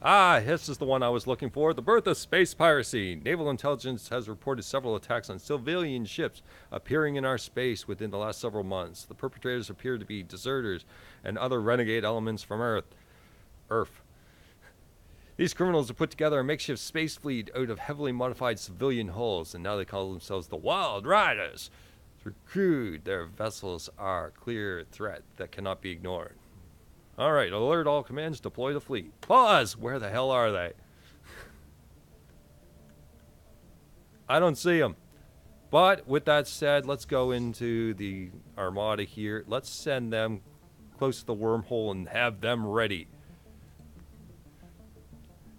Ah, this is the one I was looking for. The birth of space piracy. Naval intelligence has reported several attacks on civilian ships appearing in our space within the last several months. The perpetrators appear to be deserters and other renegade elements from Earth. These criminals have put together a makeshift space fleet out of heavily modified civilian hulls, and now they call themselves the Wild Riders. Through crude, their vessels are a clear threat that cannot be ignored. Alright, alert all commands, deploy the fleet. Pause! Where the hell are they? I don't see them. But, with that said, let's go into the armada here. Let's send them close to the wormhole and have them ready.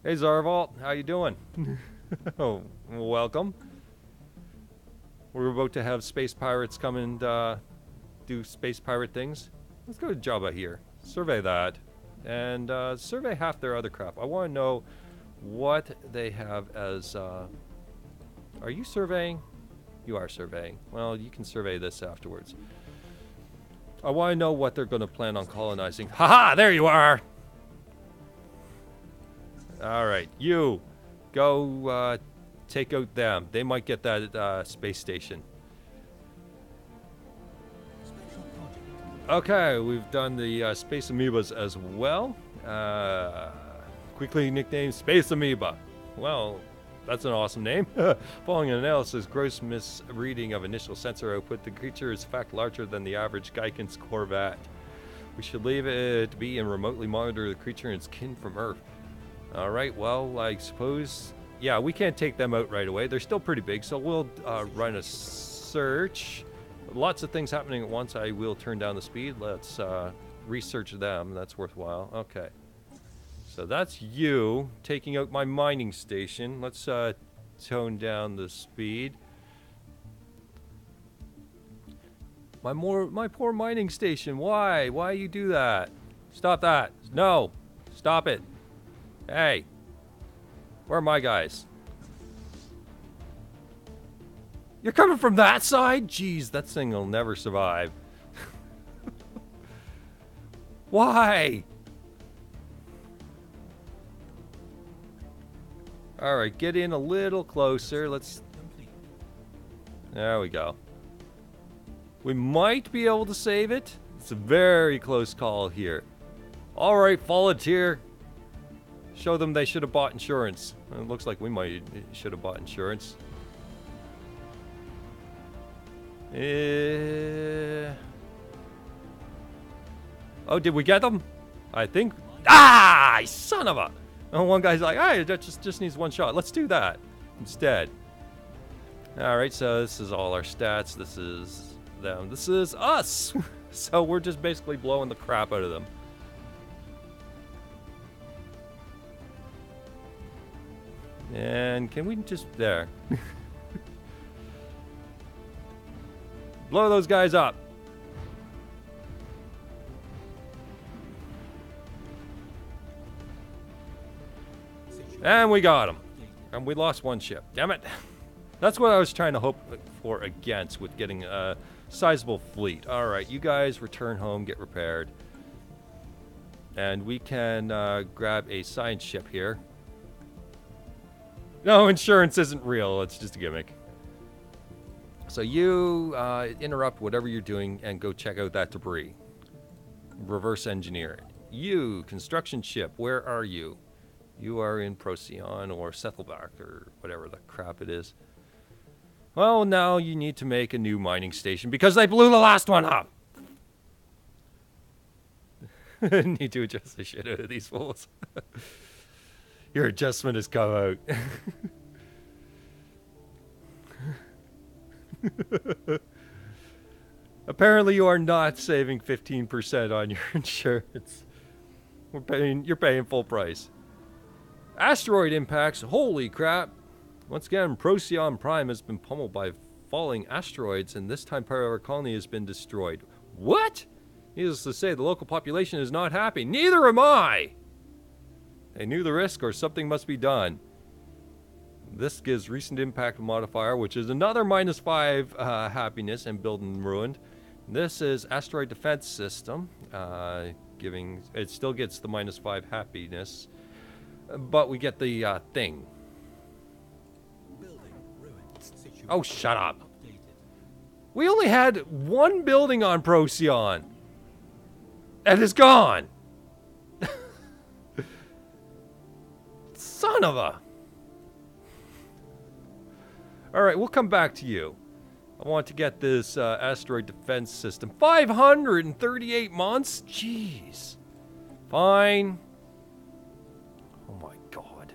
Hey Zarvalt, how you doing? Oh, welcome. We're about to have space pirates come and do space pirate things. Let's go to Jabba here. Survey that, and survey half their other crap. I want to know what they have as, are you surveying? You are surveying. Well, you can survey this afterwards. I want to know what they're going to plan on colonizing. Haha, there you are! Alright, you, go take out them. They might get that space station. Okay, we've done the Space Amoebas as well. Quickly nicknamed Space Amoeba. Well, that's an awesome name. Following an analysis, gross misreading of initial sensor output, the creature is in fact larger than the average Geiken's Corvette. We should leave it be and remotely monitor the creature and its kin from Earth. Alright, well, I suppose... Yeah, we can't take them out right away. They're still pretty big, so we'll run a search. Lots of things happening at once. I will turn down the speed. Let's research them. That's worthwhile. Okay. So that's you taking out my mining station. Let's tone down the speed. My poor mining station. Why? Why you do that? Stop that. No. Stop it. Hey. Where are my guys? You're coming from that side? Jeez, that thing will never survive. Why? Alright, get in a little closer. Let's... There we go. We might be able to save it. It's a very close call here. Alright, volunteer. Show them they should have bought insurance. It looks like we should have bought insurance. Oh, did we get them? I think... Ah! Son of a... And one guy's like, hey, that just needs one shot. Let's do that instead. Alright, so this is all our stats. This is them. This is us! So we're just basically blowing the crap out of them. And can we just... There. Blow those guys up. And we got them. And we lost one ship. Damn it. That's what I was trying to hope for against with getting a sizable fleet. Alright, you guys return home, get repaired. And we can grab a science ship here. No, insurance isn't real. It's just a gimmick. So you interrupt whatever you're doing and go check out that debris. Reverse engineer it. You, construction ship, where are you? You are in Procyon or Sethelbach or whatever the crap it is. Well, now you need to make a new mining station because they blew the last one up. Need to adjust the shit out of these fools. Your adjustment has come out. Apparently you are not saving 15% on your insurance. You're paying full price. Asteroid impacts. Holy crap. Once again, Procyon Prime has been pummeled by falling asteroids, and this time part of our colony has been destroyed. What? Needless to say, the local population is not happy. Neither am I! They knew the risk, or something must be done. This gives recent impact modifier, which is another -5 happiness and building ruined. This is asteroid defense system, giving... It still gets the -5 happiness, but we get the thing. Oh, shut up. We only had one building on Procyon. And it's gone. Son of a... Alright, we'll come back to you. I want to get this asteroid defense system. 538 months? Jeez. Fine. Oh my god.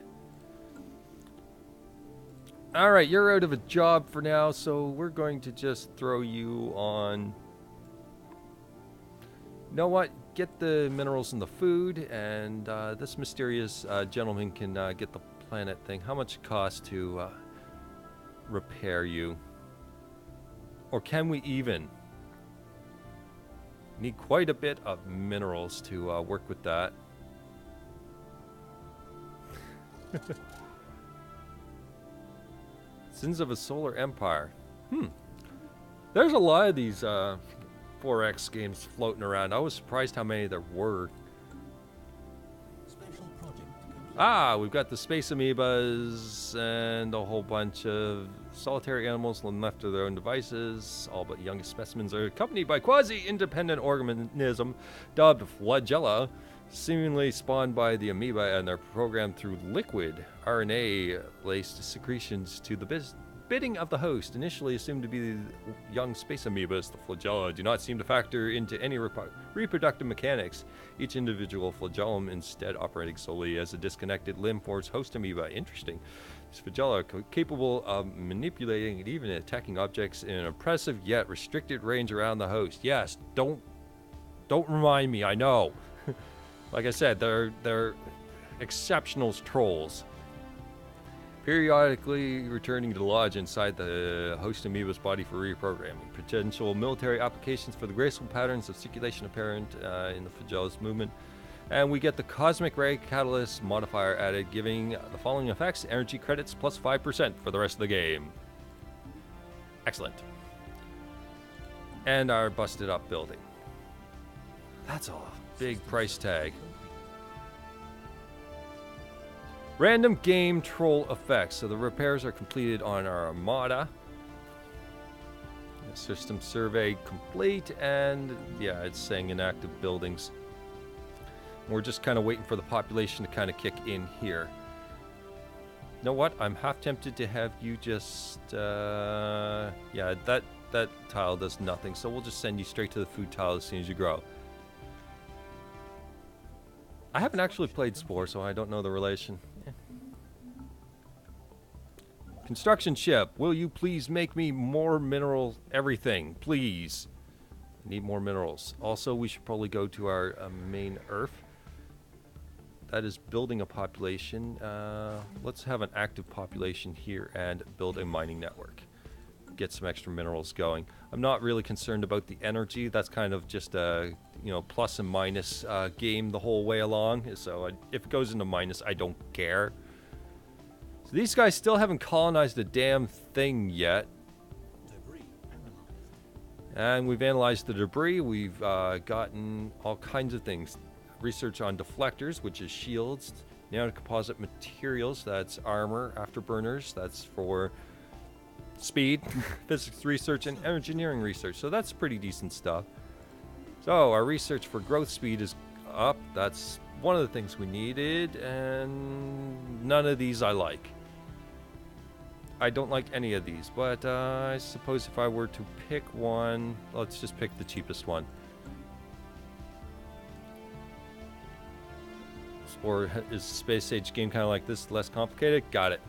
Alright, you're out of a job for now, so we're going to just throw you on... You know what? Get the minerals and the food, and this mysterious gentleman can get the planet thing. How much it costs to repair you? Or can we even? Need quite a bit of minerals to work with that. Sins of a Solar Empire. There's a lot of these 4X games floating around. I was surprised how many there were. Ah, we've got the space amoebas and a whole bunch of solitary animals left to their own devices. All but youngest specimens are accompanied by quasi-independent organism dubbed flagella, seemingly spawned by the amoeba, and they're programmed through liquid RNA-laced secretions to the bidding of the host. Initially assumed to be the young space amoebas, the flagella do not seem to factor into any reproductive mechanics, each individual flagellum instead operating solely as a disconnected limb for its host amoeba. Interesting. These flagella are capable of manipulating and even attacking objects in an impressive yet restricted range around the host. Yes, don't remind me, I know. Like I said, they're exceptional trolls. Periodically returning to the lodge inside the host amoeba's body for reprogramming. Potential military applications for the graceful patterns of circulation apparent in the flagella's movement. And we get the cosmic ray catalyst modifier added, giving the following effects: energy credits plus 5% for the rest of the game. Excellent. And our busted up building. That's a big price tag. Random game troll effects. So the repairs are completed on our armada. The system survey complete, and yeah, it's saying inactive buildings. We're just kind of waiting for the population to kind of kick in here. You know what? I'm half tempted to have you just yeah, that tile does nothing, so we'll just send you straight to the food tile as soon as you grow. I haven't actually played Spore, so I don't know the relation. Construction ship, will you please make me more mineral everything, please? I need more minerals. Also, we should probably go to our main Earth. That is building a population. Let's have an active population here and build a mining network. Get some extra minerals going. I'm not really concerned about the energy. That's kind of just a, you know, plus and minus game the whole way along. So if it goes into minus, I don't care. So these guys still haven't colonized a damn thing yet. And we've analyzed the debris. We've gotten all kinds of things. Research on deflectors, which is shields. Nanocomposite materials, that's armor. Afterburners, that's for speed. Physics research and engineering research. So that's pretty decent stuff. So our research for growth speed is up. That's one of the things we needed. And none of these I like. I don't like any of these, but I suppose if I were to pick one, let's just pick the cheapest one. Or is Space Age game kind of like this, less complicated? Got it.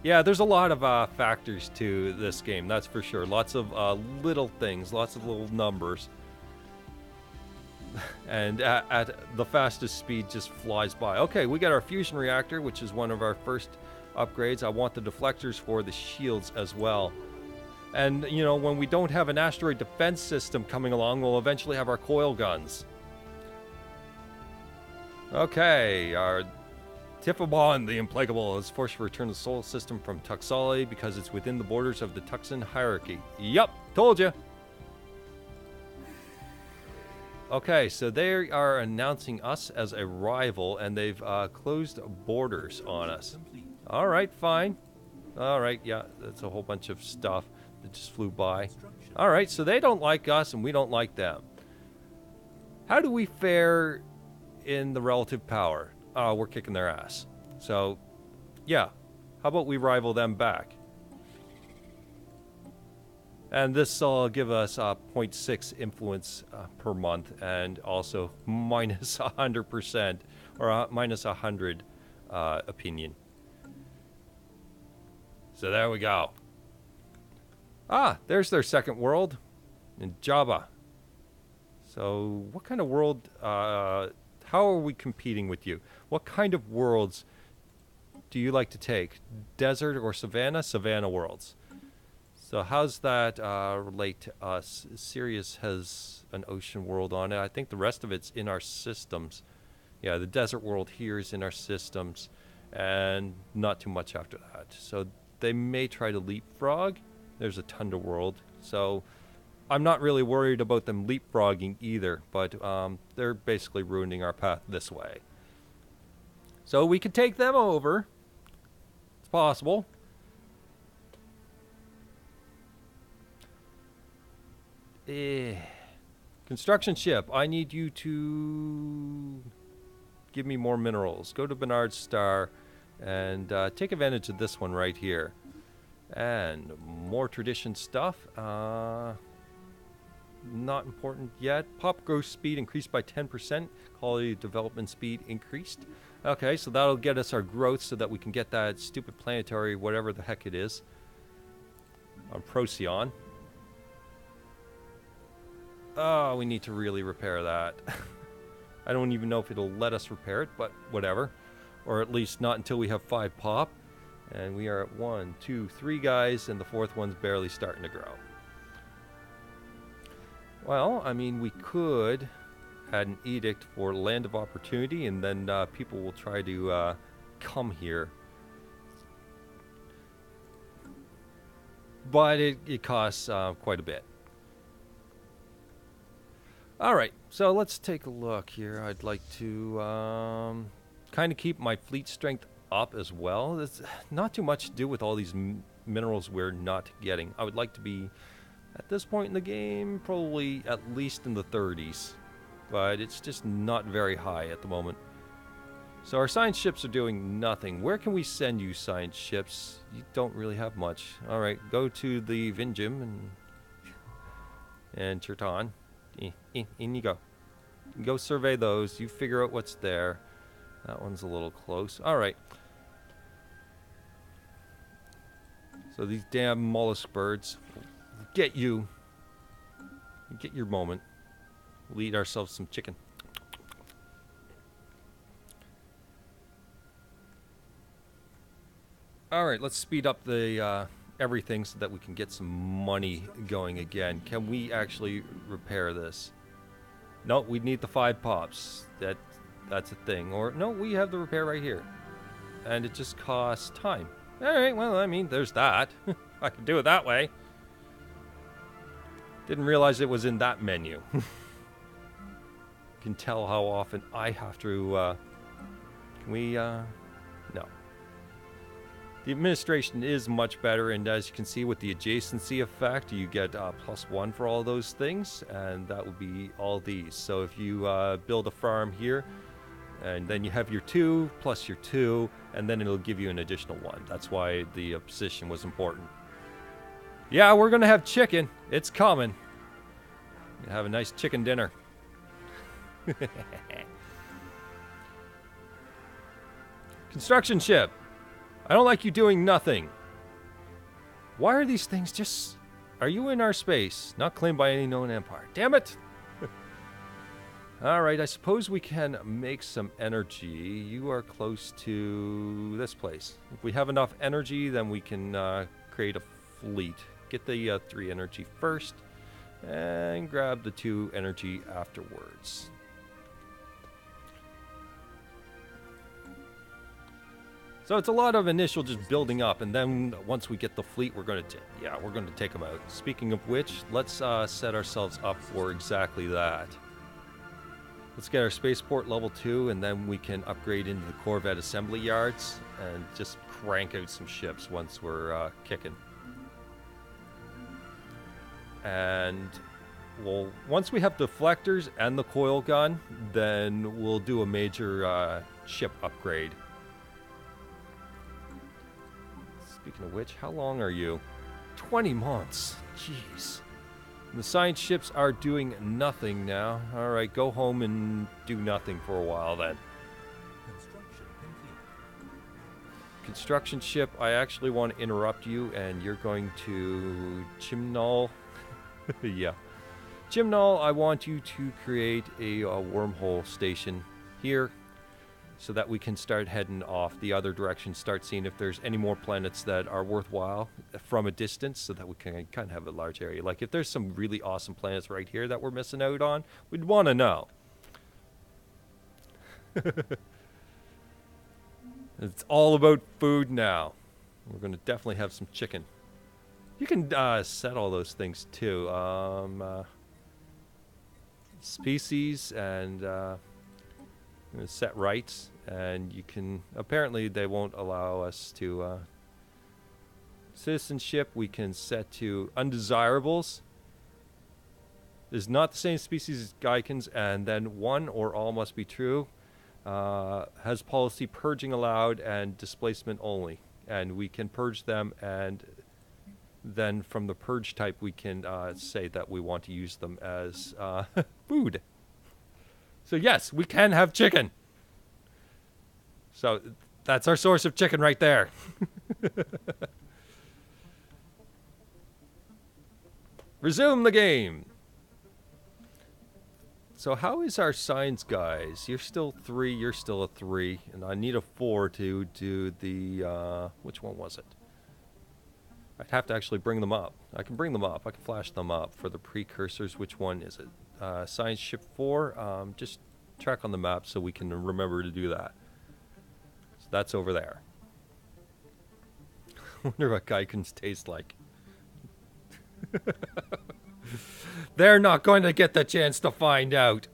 Yeah, there's a lot of factors to this game, that's for sure. Lots of little things, lots of little numbers. And at the fastest speed just flies by. Okay, we got our fusion reactor, which is one of our first upgrades. I want the deflectors for the shields as well. And, you know, when we don't have an asteroid defense system coming along, we'll eventually have our coil guns. Okay, our Tifabon the Implacable is forced to return the solar system from Tuxali because it's within the borders of the Tuxan hierarchy. Yup, told you. Okay, so they are announcing us as a rival, and they've closed borders on us. All right, fine. All right, yeah, that's a whole bunch of stuff that just flew by. All right, so they don't like us, and we don't like them. How do we fare in the relative power? We're kicking their ass. So, yeah, how about we rival them back? And this will give us 0.6 influence per month, and also minus 100%, or minus 100 opinion. So there we go. Ah, there's their second world in Java. So what kind of world, how are we competing with you? What kind of worlds do you like to take? Desert or savanna? Savanna worlds. So how's that relate to us? Sirius has an ocean world on it. I think the rest of it's in our systems. Yeah, the desert world here is in our systems, and not too much after that. So they may try to leapfrog. There's a Tundra world. So I'm not really worried about them leapfrogging either, but they're basically ruining our path this way. So we could take them over. It's possible. Construction ship, I need you to give me more minerals. Go to Bernard's Star and take advantage of this one right here. And more tradition stuff. Not important yet. Pop growth speed increased by 10%. Quality development speed increased. Okay, so that'll get us our growth so that we can get that stupid planetary, whatever the heck it is, on Procyon. Oh, we need to really repair that. I don't even know if it'll let us repair it, but whatever. Or at least not until we have 5 pop. And we are at 1, 2, 3 guys, and the fourth one's barely starting to grow. Well, I mean, we could add an edict for land of opportunity, and then people will try to come here. But it costs quite a bit. Alright, so let's take a look here. I'd like to kind of keep my fleet strength up as well. There's not too much to do with all these minerals we're not getting. I would like to be, at this point in the game, probably at least in the 30s. But it's just not very high at the moment. So our science ships are doing nothing. Where can we send you, science ships? You don't really have much. Alright, go to the Vinjim and Cherton. In you go. Go survey those. You figure out what's there. That one's a little close. Alright. So these damn mollusk birds get you. Get your moment. We'll eat ourselves some chicken. Alright, let's speed up the everything so that we can get some money going again. Can we actually repair this? No, we need the 5 pops. That's a thing. Or no, we have the repair right here. And it just costs time. Alright, well, I mean, there's that. I can do it that way. Didn't realize it was in that menu. Can tell how often I have to can we no. The administration is much better, and as you can see with the adjacency effect, you get +1 for all those things, and that would be all these. So if you build a farm here, and then you have your 2 plus your 2, and then it'll give you an additional 1. That's why the position was important. Yeah, we're gonna have chicken. It's coming. Have a nice chicken dinner. Construction ship. I don't like you doing nothing. Why are these things just... Are you in our space? Not claimed by any known empire. Damn it! Alright, I suppose we can make some energy. You are close to this place. If we have enough energy, then we can create a fleet. Get the 3 energy first, and grab the 2 energy afterwards. So it's a lot of initial just building up, and then once we get the fleet, we're going to take them out. Speaking of which, let's set ourselves up for exactly that. Let's get our spaceport level 2, and then we can upgrade into the Corvette assembly yards and just crank out some ships once we're kicking. And well, once we have deflectors and the coil gun, then we'll do a major ship upgrade. Speaking of which, how long are you? 20 months. Jeez. And the science ships are doing nothing now. Alright, go home and do nothing for a while then. Construction ship, I actually want to interrupt you, and you're going to Chimnall. Yeah. Chimnall, I want you to create a wormhole station here, so that we can start heading off the other direction, start seeing if there's any more planets that are worthwhile from a distance, so that we can kind of have a large area. Like if there's some really awesome planets right here that we're missing out on, we'd want to know. It's all about food now. We're going to definitely have some chicken. You can set all those things too. Species and... set rights, and you can, apparently they won't allow us to citizenship. We can set to undesirables. Is not the same species as Gaikins, and then 1 or all must be true. Has policy purging allowed and displacement only, and we can purge them, and then from the purge type we can say that we want to use them as food. So yes, we can have chicken. So that's our source of chicken right there. Resume the game. So how is our science guys? You're still 3, you're still a 3, and I need a 4 to do the, which one was it? I'd have to actually bring them up. I can bring them up. I can flash them up for the precursors. Which one is it? Science ship 4. Just track on the map so we can remember to do that. So that's over there. I wonder what Gaiken's taste like. They're not going to get the chance to find out.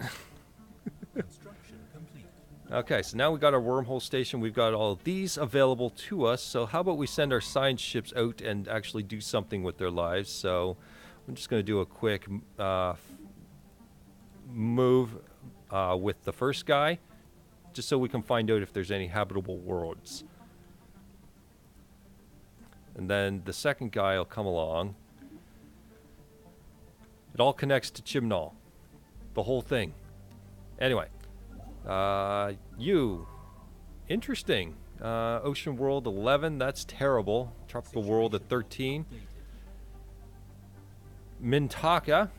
Okay, so now we got our wormhole station. We've got all of these available to us. So how about we send our science ships out and actually do something with their lives? So I'm just going to do a quick move with the first guy, just so we can find out if there's any habitable worlds. And then the second guy will come along. It all connects to Chibnall. The whole thing. Anyway. You. Interesting. Ocean World 11, that's terrible. Tropical World at 13. Mintaka.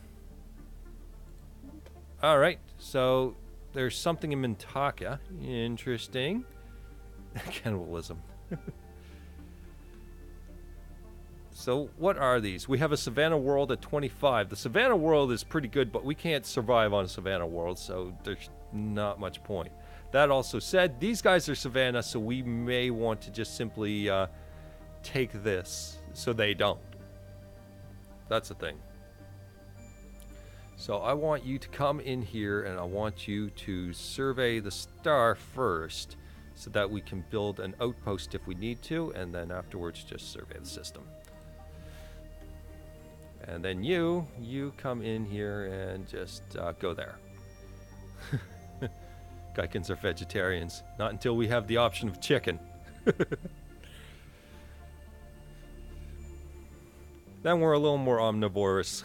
Alright, so there's something in Mintaka. Interesting. Cannibalism. So what are these? We have a Savannah World at 25. The Savannah World is pretty good, but we can't survive on a Savannah World, so there's not much point. That also said, these guys are Savannah, so we may want to just simply take this so they don't. That's the thing. So I want you to come in here and I want you to survey the star first so that we can build an outpost if we need to, and then afterwards just survey the system. And then you come in here and just go there. Gaikens are vegetarians. Not until we have the option of chicken. Then we're a little more omnivorous.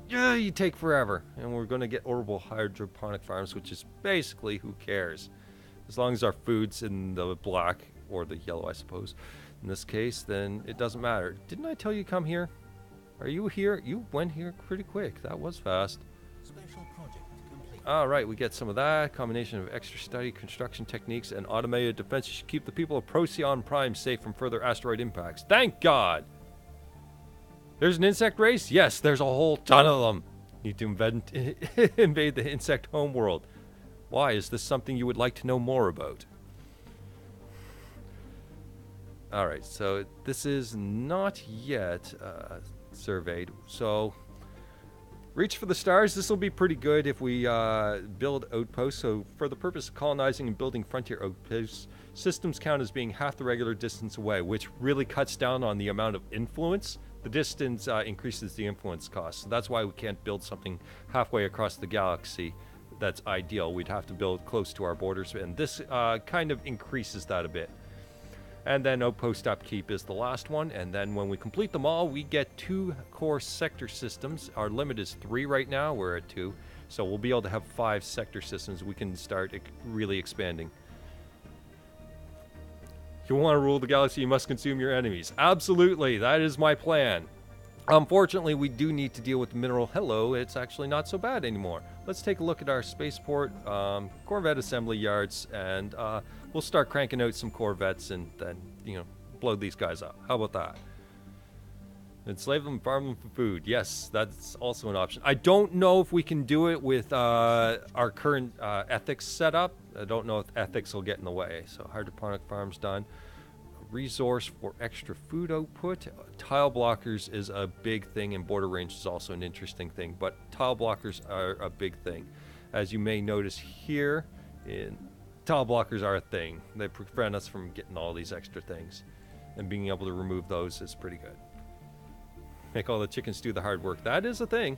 Yeah, you take forever. And we're going to get orbital hydroponic farms, which is basically who cares. As long as our food's in the black or the yellow, I suppose. In this case, then it doesn't matter. Didn't I tell you come here? Are you here? You went here pretty quick. That was fast. Special project complete. All right, we get some of that. Combination of extra study, construction techniques, and automated defense should keep the people of Procyon Prime safe from further asteroid impacts. Thank God! There's an insect race? Yes, there's a whole ton of them. Need to invade the insect homeworld. Why? Is this something you would like to know more about? Alright, so this is not yet surveyed. So, reach for the stars. This will be pretty good if we build outposts. So, for the purpose of colonizing and building frontier outposts, systems count as being half the regular distance away, which really cuts down on the amount of influence. The distance increases the influence cost. So that's why we can't build something halfway across the galaxy. That's ideal. We'd have to build close to our borders, and this kind of increases that a bit. And then outpost upkeep is the last one, and then when we complete them all, we get 2 core sector systems. Our limit is 3 right now. We're at 2, so we'll be able to have 5 sector systems. We can start really expanding. If you want to rule the galaxy, you must consume your enemies. Absolutely, that is my plan. Unfortunately, we do need to deal with the mineral. Hello, it's actually not so bad anymore. Let's take a look at our spaceport, Corvette assembly yards, and we'll start cranking out some Corvettes and then, blow these guys up. How about that? Enslave them, farm them for food. Yes, that's also an option. I don't know if we can do it with our current ethics setup. I don't know if ethics will get in the way. So hydroponic farms done. Resource for extra food output. Tile blockers is a big thing, and border range is also an interesting thing, but tile blockers are a big thing. As you may notice here, tile blockers are a thing. They prevent us from getting all these extra things, and being able to remove those is pretty good. Make all the chickens do the hard work. That is a thing.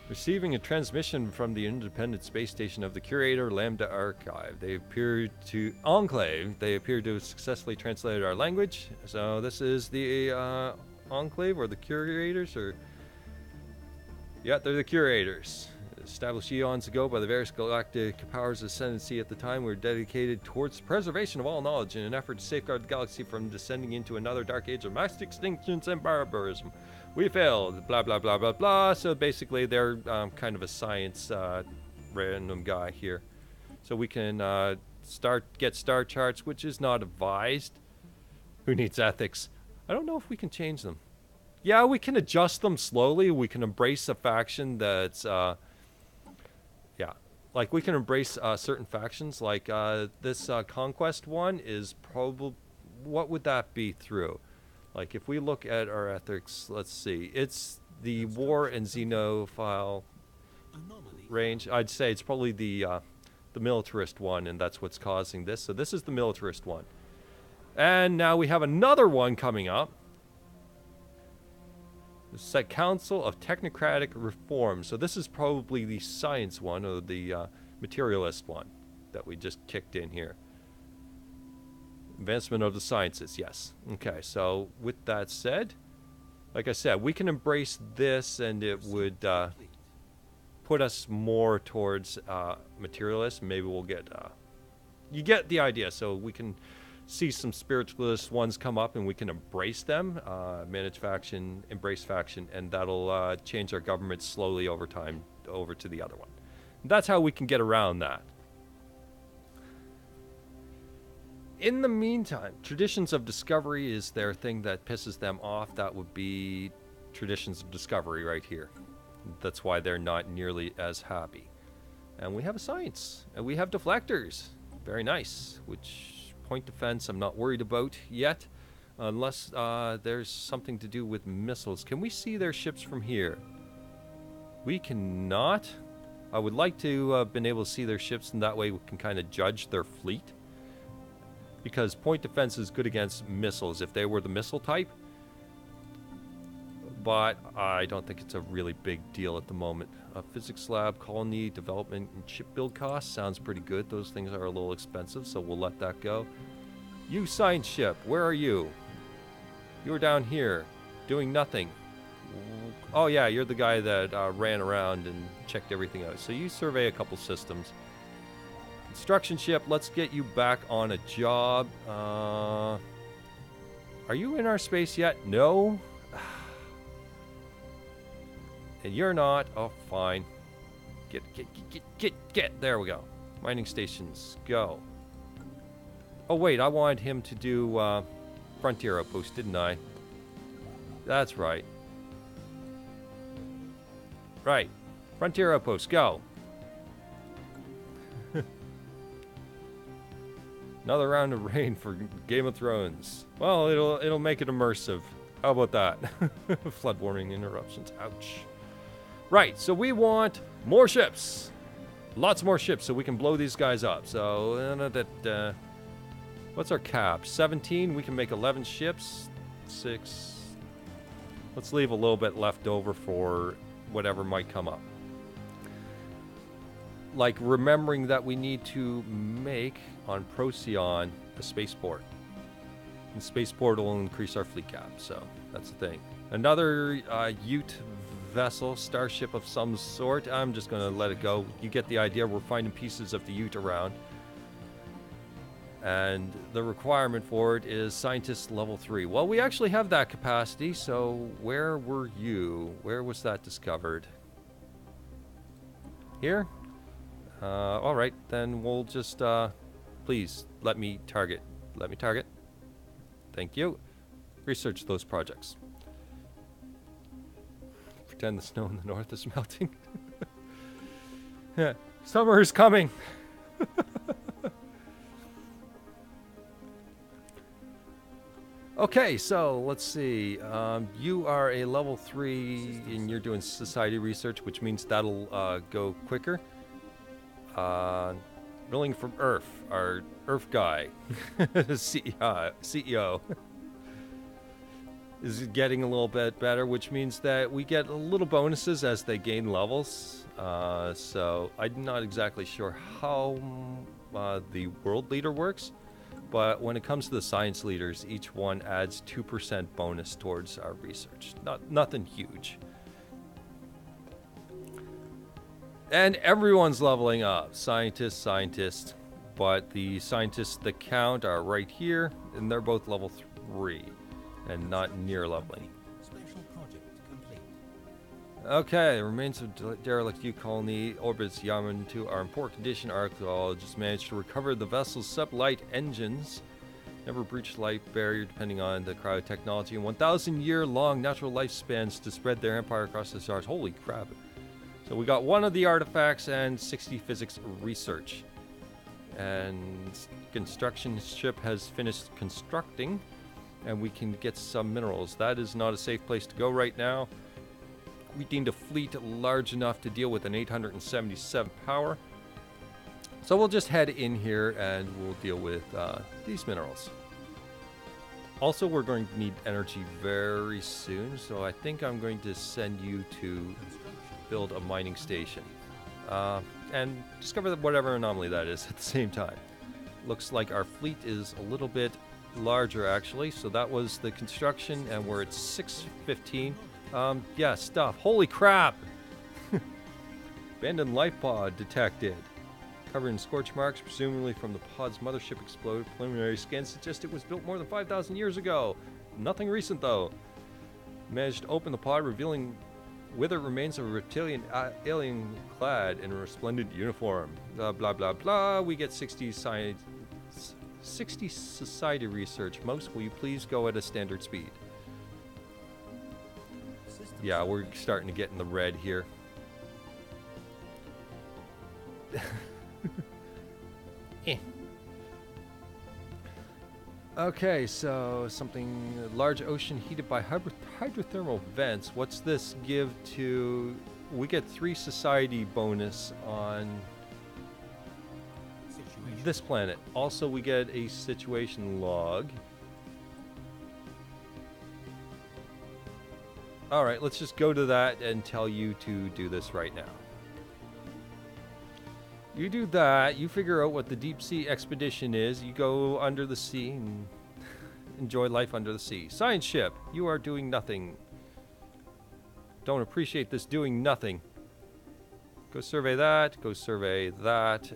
Receiving a transmission from the independent space station of the Curator Lambda Archive. They appear to Enclave. They appear to have successfully translated our language. So this is the Enclave or the Curators, or yeah, they're the Curators. Established eons ago by the various galactic powers ascendancy at the time, were dedicated towards the preservation of all knowledge in an effort to safeguard the galaxy from descending into another dark age of mass extinctions and barbarism. We failed, blah, blah, blah, blah, blah. So basically, they're kind of a science random guy here. So we can get star charts, which is not advised. Who needs ethics? I don't know if we can change them. Yeah, we can adjust them slowly. We can embrace a faction that's... yeah, like we can embrace certain factions. Like this Conquest one is probably... What would that be through? Like if we look at our ethics, let's see. It's the war and xenophile range. I'd say it's probably the militarist one, and that's what's causing this. So this is the militarist one. And now we have another one coming up. The Council of Technocratic Reform. So this is probably the science one, or the materialist one that we just kicked in here. Advancement of the sciences, yes. Okay, so with that said, like I said, we can embrace this and it would put us more towards materialist. Maybe we'll get... you get the idea. So we can see some spiritualist ones come up and we can embrace them. Manage faction, embrace faction, and that'll change our government slowly over time over to the other one. And that's how we can get around that. In the meantime, traditions of discovery is their thing that pisses them off. That would be traditions of discovery right here. That's why they're not nearly as happy. And we have a science. And we have deflectors. Very nice. Which point defense I'm not worried about yet. Unless there's something to do with missiles. Can we see their ships from here? We cannot. I would like to have been able to see their ships, and that way we can kind of judge their fleet. Because point defense is good against missiles if they were the missile type. But I don't think it's a really big deal at the moment. Physics lab, colony, development, and ship build costs sounds pretty good. Those things are a little expensive, so we'll let that go. You science ship, where are you? You're down here, doing nothing. Oh yeah, you're the guy that ran around and checked everything out. So you survey a couple systems. Construction ship, let's get you back on a job. Are you in our space yet? No? And you're not. Oh, fine. Get. There we go. Mining stations, go. Oh, wait, I wanted him to do Frontier Outpost, didn't I? That's right. Right. Frontier Outpost, go. Another round of rain for Game of Thrones. Well, it'll make it immersive. How about that? Flood warning interruptions. Ouch. Right, so we want more ships. Lots more ships so we can blow these guys up. So, what's our cap? 17? We can make 11 ships. 6. Let's leave a little bit left over for whatever might come up. Like remembering that we need to make on Procyon a spaceport. And spaceport will increase our fleet cap, so that's the thing. Another Ute vessel, starship of some sort. I'm just going to let it go. You get the idea. We're finding pieces of the Ute around. And the requirement for it is scientist level 3. Well, we actually have that capacity, so where were you? Where was that discovered? Here? Alright, then we'll just, please, let me target. Let me target. Thank you. Research those projects. Pretend the snow in the north is melting. Yeah, summer is coming. Okay, so let's see. You are a level 3 and you're doing society research, which means that'll go quicker. Rolling from Earth, our Earth guy, CEO, is getting a little bit better, which means that we get little bonuses as they gain levels. So I'm not exactly sure how the world leader works, but when it comes to the science leaders, each one adds 2% bonus towards our research. Nothing huge. And everyone's leveling up. Scientists. But the scientists that count are right here, and they're both level 3 and not near leveling. Special project complete. Okay, the remains of derelict U colony orbits Yaman 2 are in poor condition. Archaeologists managed to recover the vessel's sublight engines. Never breached light barrier depending on the cryotechnology, and 1,000-year-long natural lifespans to spread their empire across the stars. Holy crap. So we got one of the artifacts and 60 physics research. And construction ship has finished constructing, and we can get some minerals. That is not a safe place to go right now. We deemed a fleet large enough to deal with an 877 power. So we'll just head in here and we'll deal with these minerals. Also, we're going to need energy very soon, so I think I'm going to send you to build a mining station. And discover whatever anomaly that is at the same time. Looks like our fleet is a little bit larger actually, so that was the construction, and we're at 615. Yeah, stuff. Holy crap! Abandoned life pod detected. Covered in scorch marks, presumably from the pod's mothership explode. Preliminary scans suggest it was built more than 5,000 years ago. Nothing recent though. Managed to open the pod, revealing wither remains of a reptilian alien clad in a resplendent uniform. Blah blah blah. We get 60 society research. Most, will you please go at a standard speed? Yeah, we're starting to get in the red here. Okay, so something large ocean heated by hydrothermal vents. What's this give to? We get 3 society bonus on this planet. Also, we get a situation log. All right, let's just go to that and tell you to do this right now. You do that, you figure out what the deep sea expedition is, you go under the sea and enjoy life under the sea. Science ship, you are doing nothing. Don't appreciate this doing nothing. Go survey that,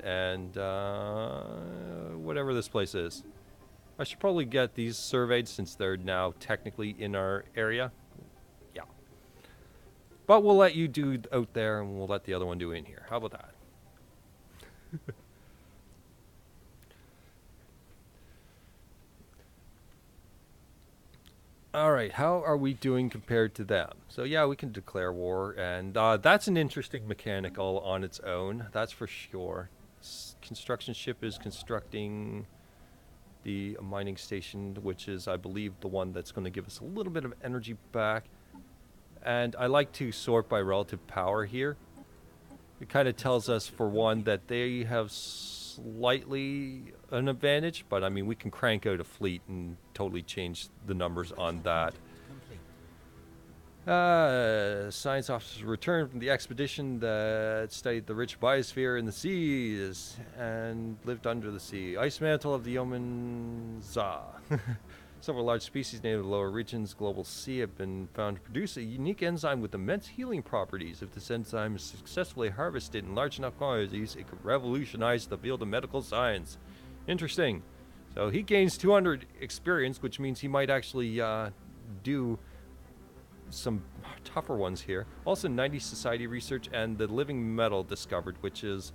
and whatever this place is. I should probably get these surveyed since they're now technically in our area. Yeah. But we'll let you do out there and we'll let the other one do in here. How about that? Alright, how are we doing compared to them? So yeah, we can declare war, and that's an interesting mechanic all on its own, that's for sure. Construction ship is constructing the mining station, which is, I believe, the one that's going to give us a little bit of energy back. And I like to sort by relative power here. It kind of tells us, for one, that they have slightly an advantage, but I mean, we can crank out a fleet and totally change the numbers on that. Science officers returned from the expedition that studied the rich biosphere in the seas and lived under the sea. Ice mantle of the Yomenza. Several large species native to the lower regions, global sea, have been found to produce a unique enzyme with immense healing properties. If this enzyme is successfully harvested in large enough quantities, it could revolutionize the field of medical science. Interesting. So he gains 200 experience, which means he might actually do some tougher ones here. Also 90 society research and the living metal discovered, which is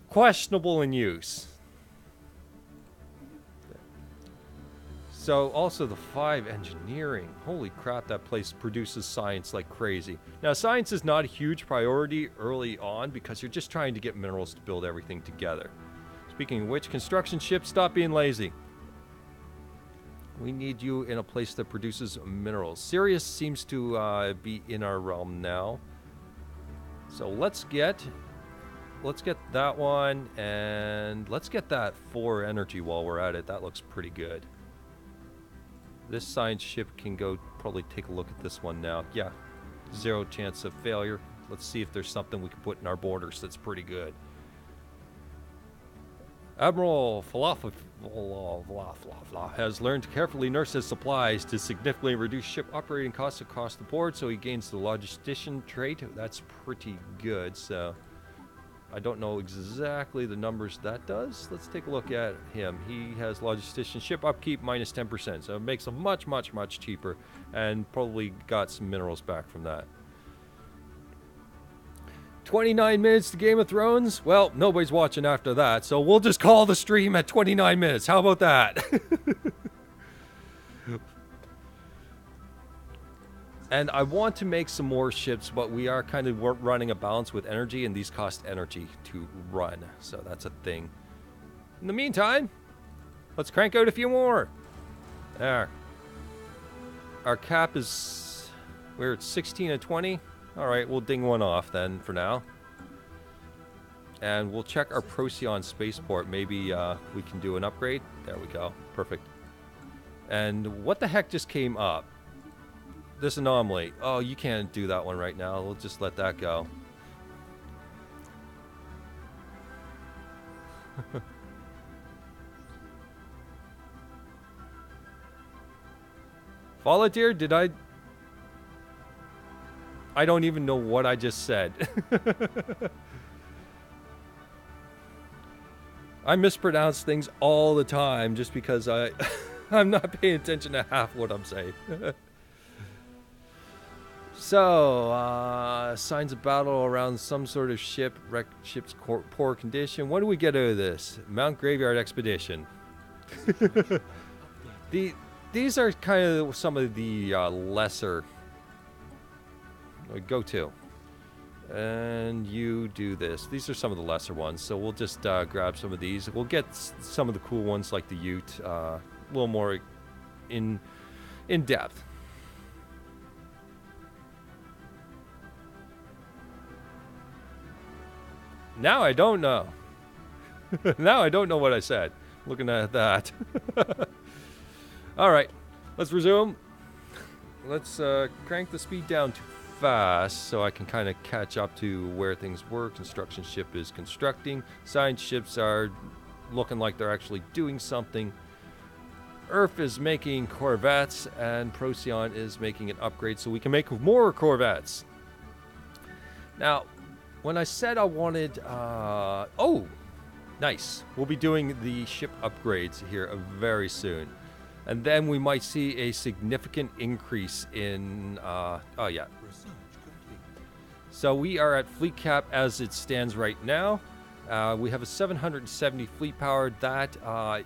questionable in use. So also the 5 engineering. Holy crap, that place produces science like crazy. Now science is not a huge priority early on because you're just trying to get minerals to build everything together. Speaking of which, construction ship, stop being lazy. We need you in a place that produces minerals. Sirius seems to be in our realm now. So let's get that one, and let's get that 4 energy while we're at it. That looks pretty good. This science ship can go probably take a look at this one now. Yeah, 0 chance of failure. Let's see if there's something we can put in our borders that's pretty good. Admiral has learned to carefully nurse his supplies to significantly reduce ship operating costs across the board, so he gains the logistician trait. That's pretty good, so I don't know exactly the numbers that does. Let's take a look at him. He has logistician ship upkeep minus 10%, so it makes him much, much, much cheaper, and probably got some minerals back from that. 29 minutes to Game of Thrones? Well, nobody's watching after that, so we'll just call the stream at 29 minutes. How about that? And I want to make some more ships, but we are kind of running a balance with energy, and these cost energy to run, so that's a thing. In the meantime, let's crank out a few more. There. Our cap is... we're at 16 and 20. Alright, we'll ding one off then for now. And we'll check our Procyon spaceport. Maybe we can do an upgrade. There we go. Perfect. And what the heck just came up? This anomaly. Oh, you can't do that one right now. We'll just let that go. Volunteer, did I don't even know what I just said. I mispronounce things all the time just because I'm not paying attention to half what I'm saying. So, signs of battle around some sort of ship, wrecked ship's poor condition. What do we get out of this? Mount Graveyard Expedition. These are kind of some of the lesser... Go to. And you do this. These are some of the lesser ones, so we'll just grab some of these. We'll get some of the cool ones like the Ute, a little more in depth. Now I don't know. Now I don't know what I said. Looking at that. All right, let's resume. Let's crank the speed down to fast so I can kind of catch up to where things were. Construction ship is constructing. Science ships are looking like they're actually doing something. Earth is making corvettes, and Procyon is making an upgrade so we can make more corvettes. Now, when I said I wanted... oh, nice. We'll be doing the ship upgrades here very soon. And then we might see a significant increase in... oh, yeah. So we are at fleet cap as it stands right now. We have a 770 fleet power. That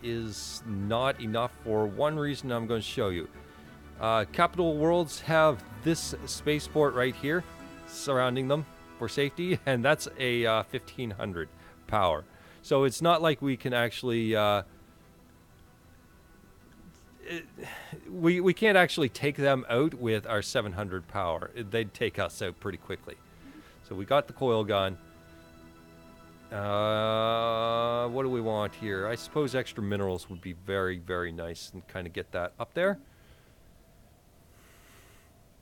is not enough for one reason I'm going to show you. Capital Worlds have this spaceport right here surrounding them for safety, and that's a 1500 power. So it's not like we can actually... we can't actually take them out with our 700 power. They'd take us out pretty quickly. So we got the coil gun. What do we want here? I suppose extra minerals would be very, very nice and kind of get that up there.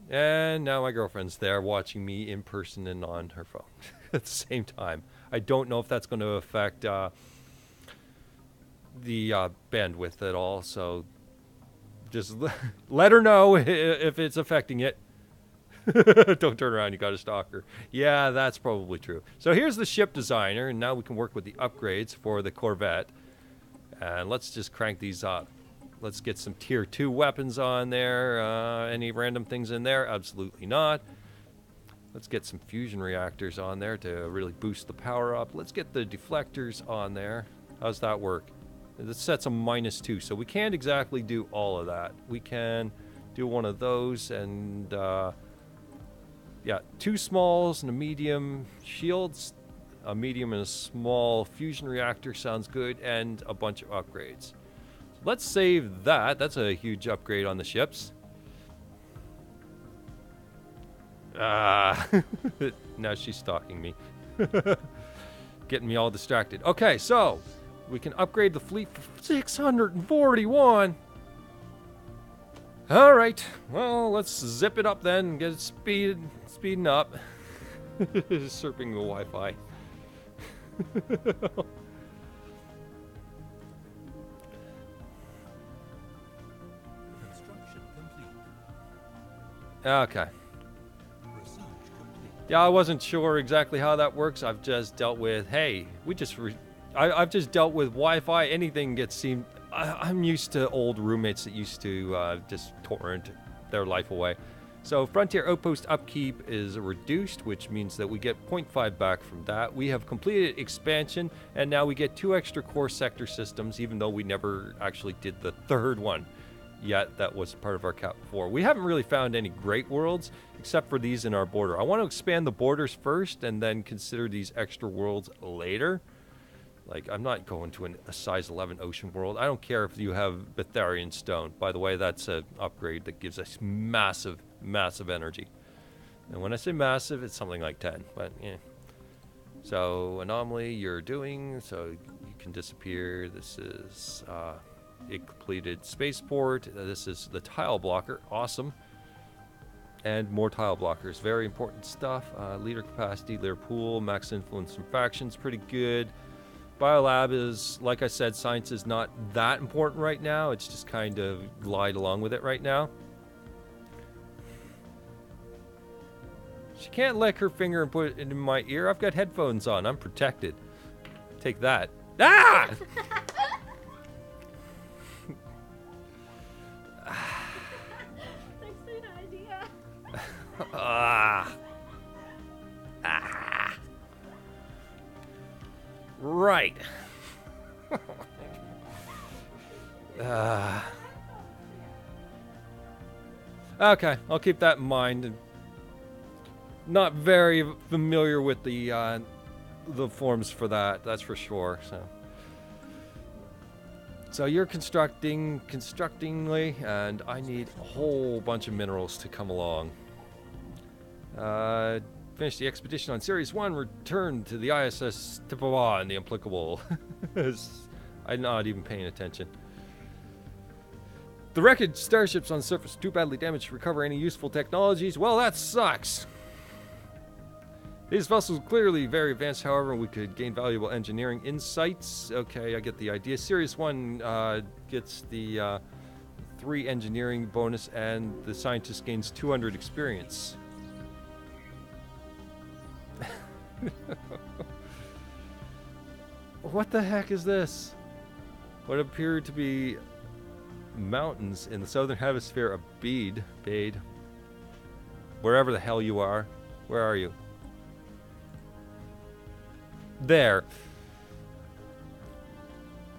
And now my girlfriend's there watching me in person and on her phone at the same time. I don't know if that's going to affect the bandwidth at all, so just let her know if it's affecting it. Don't turn around, you got a stalker. Yeah, that's probably true. So here's the ship designer, and now we can work with the upgrades for the Corvette. And let's just crank these up. Let's get some tier 2 weapons on there. Any random things in there? Absolutely not. Let's get some fusion reactors on there to really boost the power up. Let's get the deflectors on there. How's that work? It sets a -2, so we can't exactly do all of that. We can do one of those and... yeah, 2 smalls and a medium shields, a medium and a small fusion reactor sounds good, and a bunch of upgrades. So let's save that. That's a huge upgrade on the ships. Now she's stalking me. Getting me all distracted. Okay, so we can upgrade the fleet for 641. All right, well, let's zip it up then and get it speeding up. Surfing the Wi-Fi. Okay. Research complete. Yeah, I wasn't sure exactly how that works. I've just dealt with, hey, I've just dealt with Wi-Fi. Anything gets seemed. I'm used to old roommates that used to just torrent their life away. So Frontier Outpost upkeep is reduced, which means that we get 0.5 back from that. We have completed expansion, and now we get 2 extra core sector systems, even though we never actually did the 3rd one yet. That was part of our cap before. We haven't really found any great worlds, except for these in our border. I want to expand the borders first, and then consider these extra worlds later. Like, I'm not going to a size 11 ocean world. I don't care if you have Betharian stone. By the way, that's an upgrade that gives us massive, massive energy. And when I say massive, it's something like 10. But, yeah. So, anomaly you're doing, so you can disappear. This is a completed spaceport. This is the tile blocker. Awesome. And more tile blockers. Very important stuff. Leader capacity, leader pool, max influence from factions. Pretty good. Biolab is, like I said, science is not that important right now. It's just kind of glide along with it right now. She can't lick her finger and put it in my ear. I've got headphones on. I'm protected. Take that. Ah! Thanks for the idea. Ah. Right. Okay, I'll keep that in mind. Not very familiar with the forms for that. That's for sure. So you're constructingly, and I need a whole bunch of minerals to come along. Finish the expedition on Series 1, return to the ISS Tipawa and the applicable. I'm not even paying attention. The wreckage starships on the surface too badly damaged to recover any useful technologies. Well, that sucks. These vessels are clearly very advanced, however, we could gain valuable engineering insights. Okay, I get the idea. Series 1 gets the 3 engineering bonus, and the scientist gains 200 experience. What the heck is this? What appear to be mountains in the southern hemisphere of Bade. Wherever the hell you are. Where are you? There.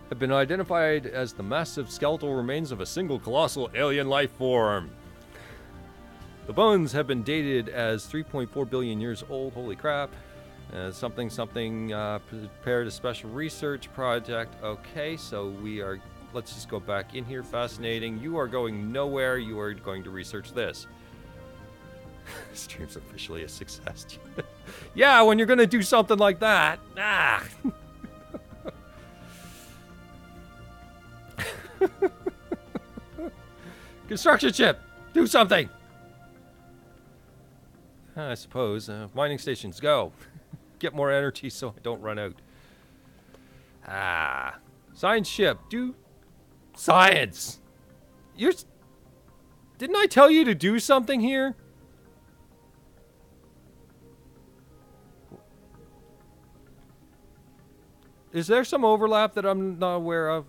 Have been identified as the massive skeletal remains of a single colossal alien life form. The bones have been dated as 3.4 billion years old. Holy crap. Prepared a special research project. Okay, so let's just go back in here. Fascinating. You are going nowhere. You are going to research this. Stream's officially a success. Yeah, when you're going to do something like that. Ah. Construction ship. Do something. I suppose. Mining stations, go. Get more energy so I don't run out. Science ship. Do science. Didn't I tell you to do something here? Is there some overlap that I'm not aware of?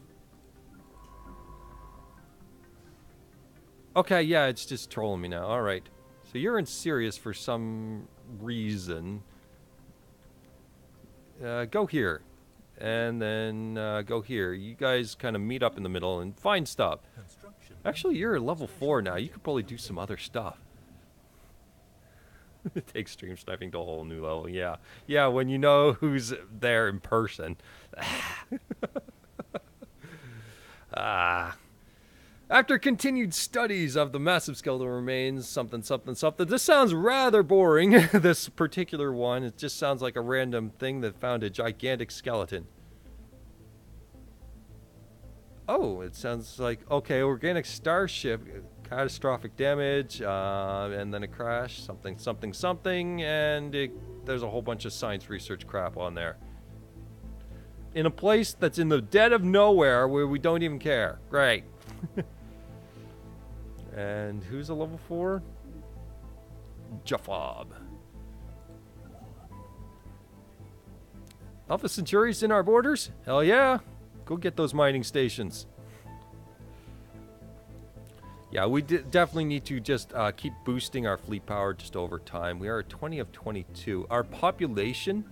Okay, yeah, it's just trolling me now. All right. So you're in Sirius for some reason. Go here. And then go here. You guys kind of meet up in the middle and find stuff. Actually, you're at level 4 now. You could probably do some other stuff. Take stream sniping to a whole new level. Yeah. Yeah, when you know who's there in person. After continued studies of the massive skeletal remains, something. This sounds rather boring, this particular one. It just sounds like a random thing that found a gigantic skeleton. Oh, it sounds like, okay, organic starship, catastrophic damage, and then a crash, something, and there's a whole bunch of science research crap on there. In a place that's in the dead of nowhere where we don't even care. Great. And who's a level 4? Jafob. Alpha Centauri's in our borders? Hell yeah. Go get those mining stations. Yeah, we definitely need to just keep boosting our fleet power just over time. We are at 20 of 22. Our population,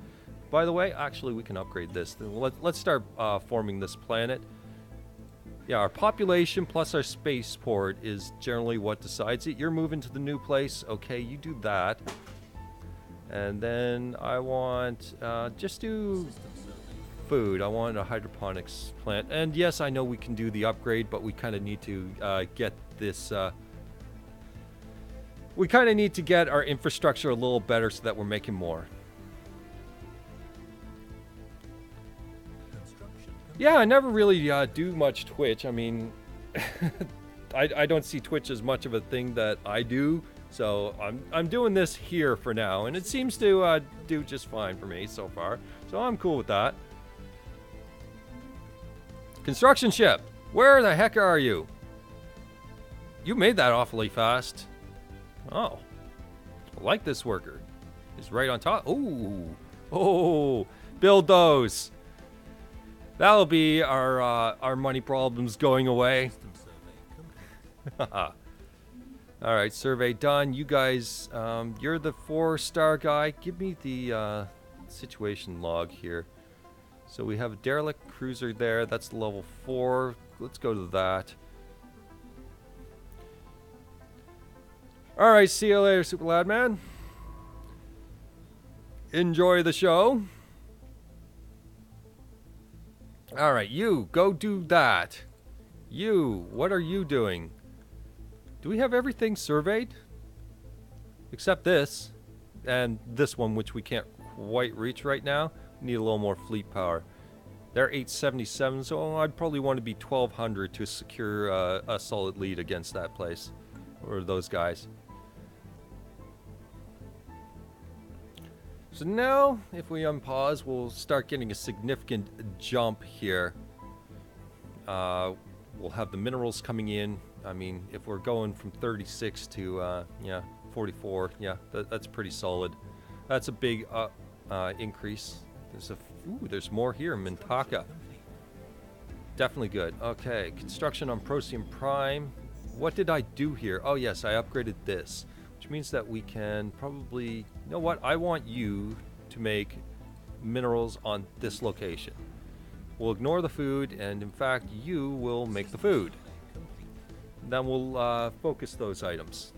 by the way, actually we can upgrade this. Let's start forming this planet. Yeah, our population plus our spaceport is generally what decides it. You're moving to the new place. Okay, you do that. And then I want, just do food. I want a hydroponics plant. And yes, I know we can do the upgrade, but we kind of need to get this, we kind of need to get our infrastructure a little better so that we're making more. Yeah, I never really do much Twitch. I mean, I don't see Twitch as much of a thing that I do. So I'm doing this here for now, and it seems to do just fine for me so far. So I'm cool with that. Construction ship, where the heck are you? You made that awfully fast. Oh, I like this worker. He's right on top. Oh, build those. That'll be our money problems going away. All right, survey done. You guys, you're the 4-star guy. Give me the situation log here. So we have a derelict cruiser there. That's level 4. Let's go to that. All right, see you later, Super Lad Man. Enjoy the show. All right, you, go do that. You, what are you doing? Do we have everything surveyed? Except this. And this one, which we can't quite reach right now. We need a little more fleet power. They're 877, so I'd probably want to be 1200 to secure a solid lead against that place. Or those guys. So now, if we unpause, we'll start getting a significant jump here. We'll have the minerals coming in. I mean, if we're going from 36 to, yeah, 44, yeah, that's pretty solid. That's a big increase. There's more here, Mintaka. Definitely good. Okay, construction on Procyon Prime. What did I do here? Oh yes, I upgraded this, which means that we can probably, you know what? I want you to make minerals on this location. We'll ignore the food, and in fact, you will make the food. Then we'll focus those items.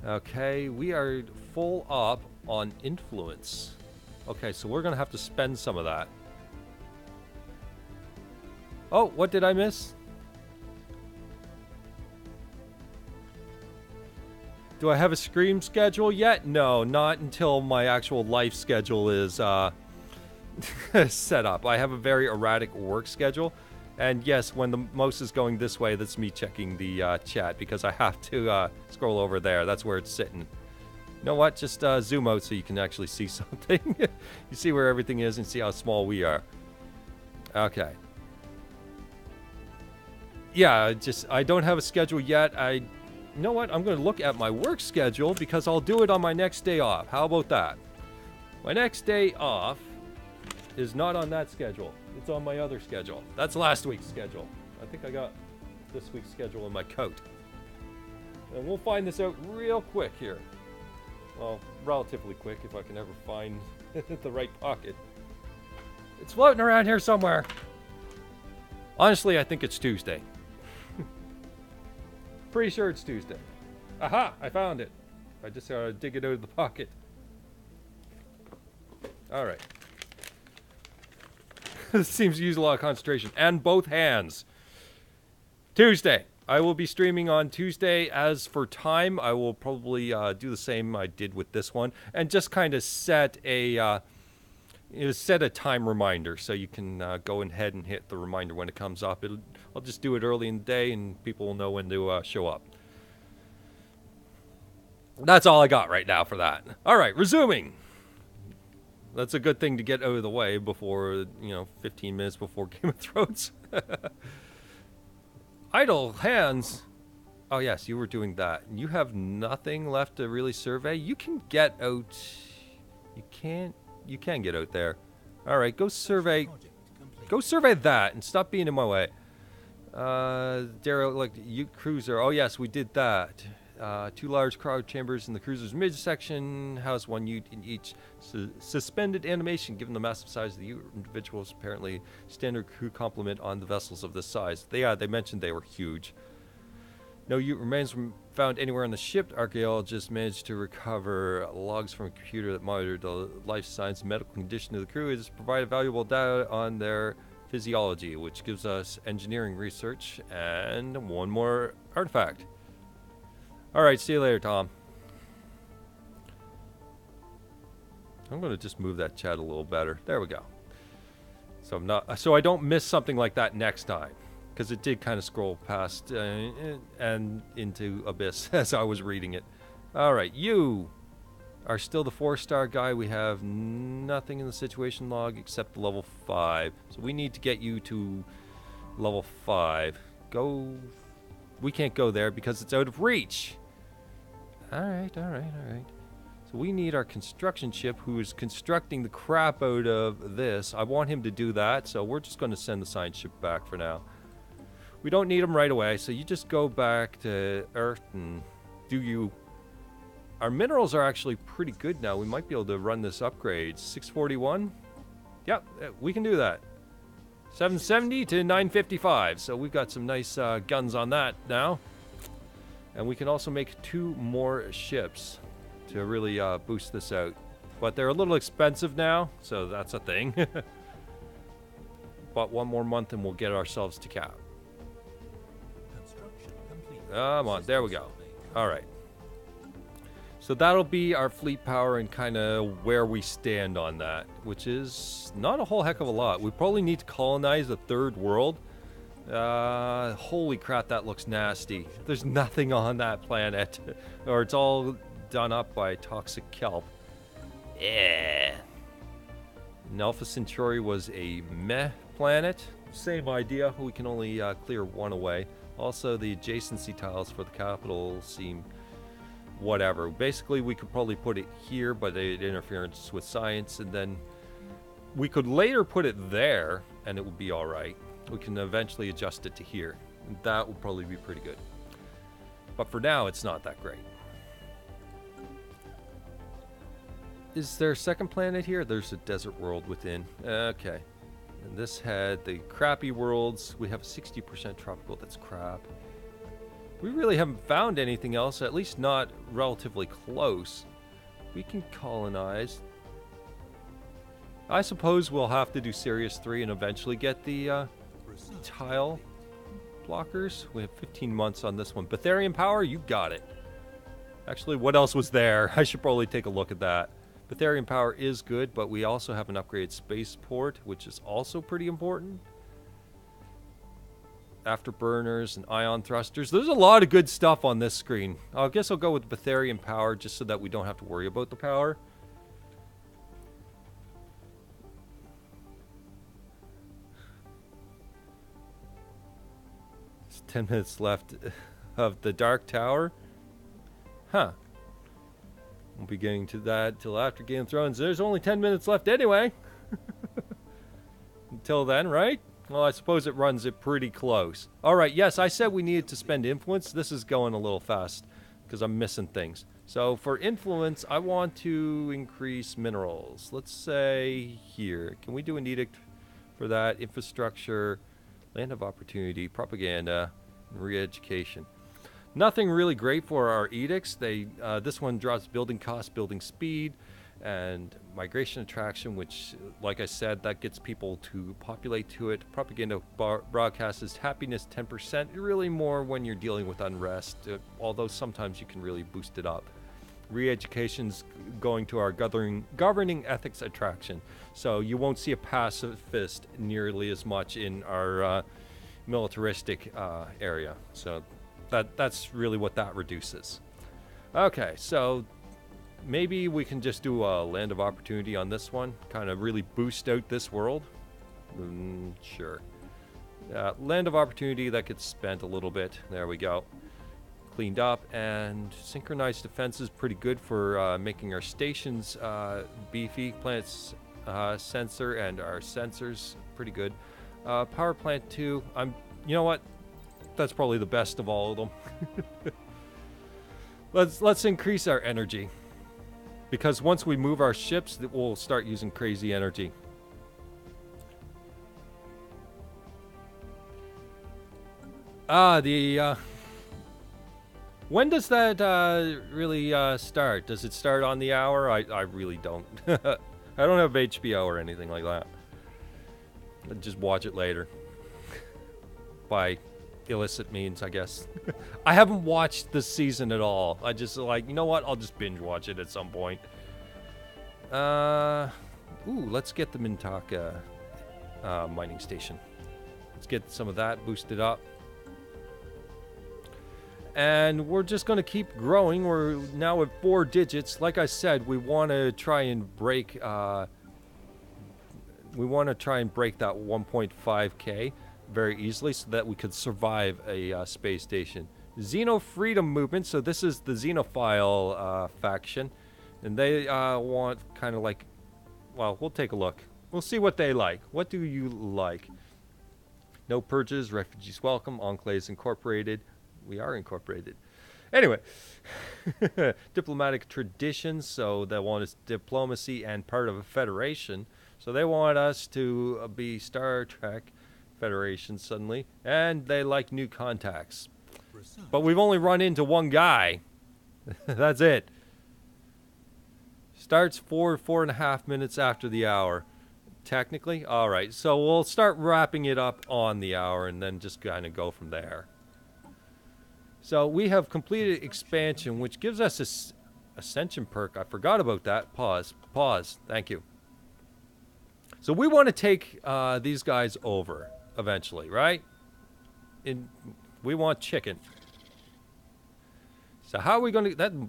Okay, we are full up on influence. Okay, so we're gonna have to spend some of that. Oh, what did I miss? Do I have a stream schedule yet? No, not until my actual life schedule is set up. I have a very erratic work schedule. And yes, when the mouse is going this way, that's me checking the chat because I have to scroll over there. That's where it's sitting. You know what? Just zoom out so you can actually see something. You see where everything is and see how small we are. Okay. Yeah, I don't have a schedule yet. You know what? I'm going to look at my work schedule because I'll do it on my next day off. How about that? My next day off is not on that schedule. It's on my other schedule. That's last week's schedule. I think I got this week's schedule in my coat. And we'll find this out real quick here. Well, relatively quick if I can ever find the right pocket. It's floating around here somewhere. Honestly, I think it's Tuesday. Pretty sure it's Tuesday. Aha! I found it. I just gotta dig it out of the pocket. Alright. This seems to use a lot of concentration. And both hands. Tuesday. I will be streaming on Tuesday. As for time, I will probably do the same I did with this one. And just kind of set a time reminder. So you can go ahead and hit the reminder when it comes up. I'll just do it early in the day and people will know when to show up. That's all I got right now for that. Alright, resuming. That's a good thing to get out of the way before, 15 minutes before Game of Thrones. Idle hands. Oh yes, you were doing that. You have nothing left to really survey. You can get out. You can't. You can get out there. All right, go survey. Project complete. Go survey that and stop being in my way. Derelict cruiser. Oh yes, we did that. 2 large crowd chambers in the cruiser's midsection house 1 ute in each. Suspended animation, given the massive size of the individuals. Apparently, standard crew complement on the vessels of this size. They mentioned they were huge. No ute remains found anywhere on the ship. Archaeologists managed to recover logs from a computer that monitored the life science and medical condition of the crew. It has provided valuable data on their physiology, which gives us engineering research and 1 more artifact. Alright, see you later, Tom. I'm going to just move that chat a little better. There we go. So I don't miss something like that next time. Because it did kind of scroll past and into Abyss as I was reading it. Alright, you are still the 4-star guy. We have nothing in the situation log except the level 5. So we need to get you to level 5. Go. We can't go there because it's out of reach. Alright. So we need our construction ship who is constructing the crap out of this. I want him to do that, so we're just going to send the science ship back for now. We don't need him right away, so you just go back to Earth and do you. Our minerals are actually pretty good now. We might be able to run this upgrade. 641? Yep, we can do that. 770 to 955, so we've got some nice guns on that now. And we can also make 2 more ships to really boost this out. But they're a little expensive now, so that's a thing. But 1 more month and we'll get ourselves to cap. Construction complete. Come on, there we go. Alright. So that'll be our fleet power and kind of where we stand on that, which is not a whole heck of a lot. We probably need to colonize a 3rd world. Holy crap, that looks nasty. There's nothing on that planet. Or it's all done up by toxic kelp. Yeah. Alpha Centauri was a meh planet. Same idea, we can only clear 1 away. Also, the adjacency tiles for the capital seem whatever. Basically, we could probably put it here, but it interferes with science, and then we could later put it there, and it would be alright. We can eventually adjust it to here. And that will probably be pretty good. But for now, it's not that great. Is there a 2nd planet here? There's a desert world within. Okay. And this had the crappy worlds. We have 60% tropical. That's crap. We really haven't found anything else, at least not relatively close. We can colonize. I suppose we'll have to do Sirius 3 and eventually get the tile blockers. We have 15 months on this one. Betharian power, you got it. Actually, what else was there? I should probably take a look at that. Betharian power is good, but we also have an upgraded spaceport, which is also pretty important. Afterburners and ion thrusters. There's a lot of good stuff on this screen. I guess I'll go with Betharian power just so that we don't have to worry about the power. There's 10 minutes left of the Dark Tower. Huh. Won't be getting to that till after Game of Thrones. There's only 10 minutes left anyway. Until then, right? Well, I suppose it runs it pretty close. Alright, yes, I said we needed to spend influence. This is going a little fast because I'm missing things. So for influence, I want to increase minerals. Let's say here. Can we do an edict for that? Infrastructure, land of opportunity, propaganda, and re-education. Nothing really great for our edicts. This one drops building cost, building speed, and migration attraction, which, like I said, that gets people to populate to it. Propaganda broadcast is happiness 10%. Really more when you're dealing with unrest, although sometimes you can really boost it up. Re-education's going to our governing ethics attraction, so you won't see a pacifist nearly as much in our militaristic area. So that's really what that reduces. Okay, so maybe we can just do a land of opportunity on this one, kind of really boost out this world. Sure. Land of opportunity, that gets spent a little bit. There we go. cleaned up, and synchronized defense is pretty good for making our stations beefy. Planet's sensor and our sensors pretty good. Power plant 2, you know what? That's probably the best of all of them. Let's increase our energy, because once we move our ships, we'll start using crazy energy. When does that really start? Does it start on the hour? I really don't. I don't have HBO or anything like that. I just watch it later. By illicit means, I guess. I haven't watched this season at all. I just like, you know what? I'll just binge watch it at some point. Ooh, let's get the Mintaka mining station. Let's get some of that boosted up. And we're just going to keep growing. We're now at 4 digits. Like I said, we want to try and break that 1.5K very easily, so that we could survive a space station. Xeno Freedom Movement. So this is the Xenophile faction, and they want kind of like, well, we'll take a look. We'll see what they like. What do you like? No purges, refugees welcome, enclaves incorporated. We are incorporated. Anyway, diplomatic traditions. So they want us diplomacy and part of a federation. So they want us to be Star Trek Federation suddenly, and they like new contacts. But we've only run into one guy. That's it. Starts 4.5 minutes after the hour. Technically, all right. So we'll start wrapping it up on the hour, and then just kind of go from there. So we have completed expansion, which gives us this ascension perk. I forgot about that. Pause. Thank you. So we want to take these guys over eventually, right? We want chicken. So how are we going to...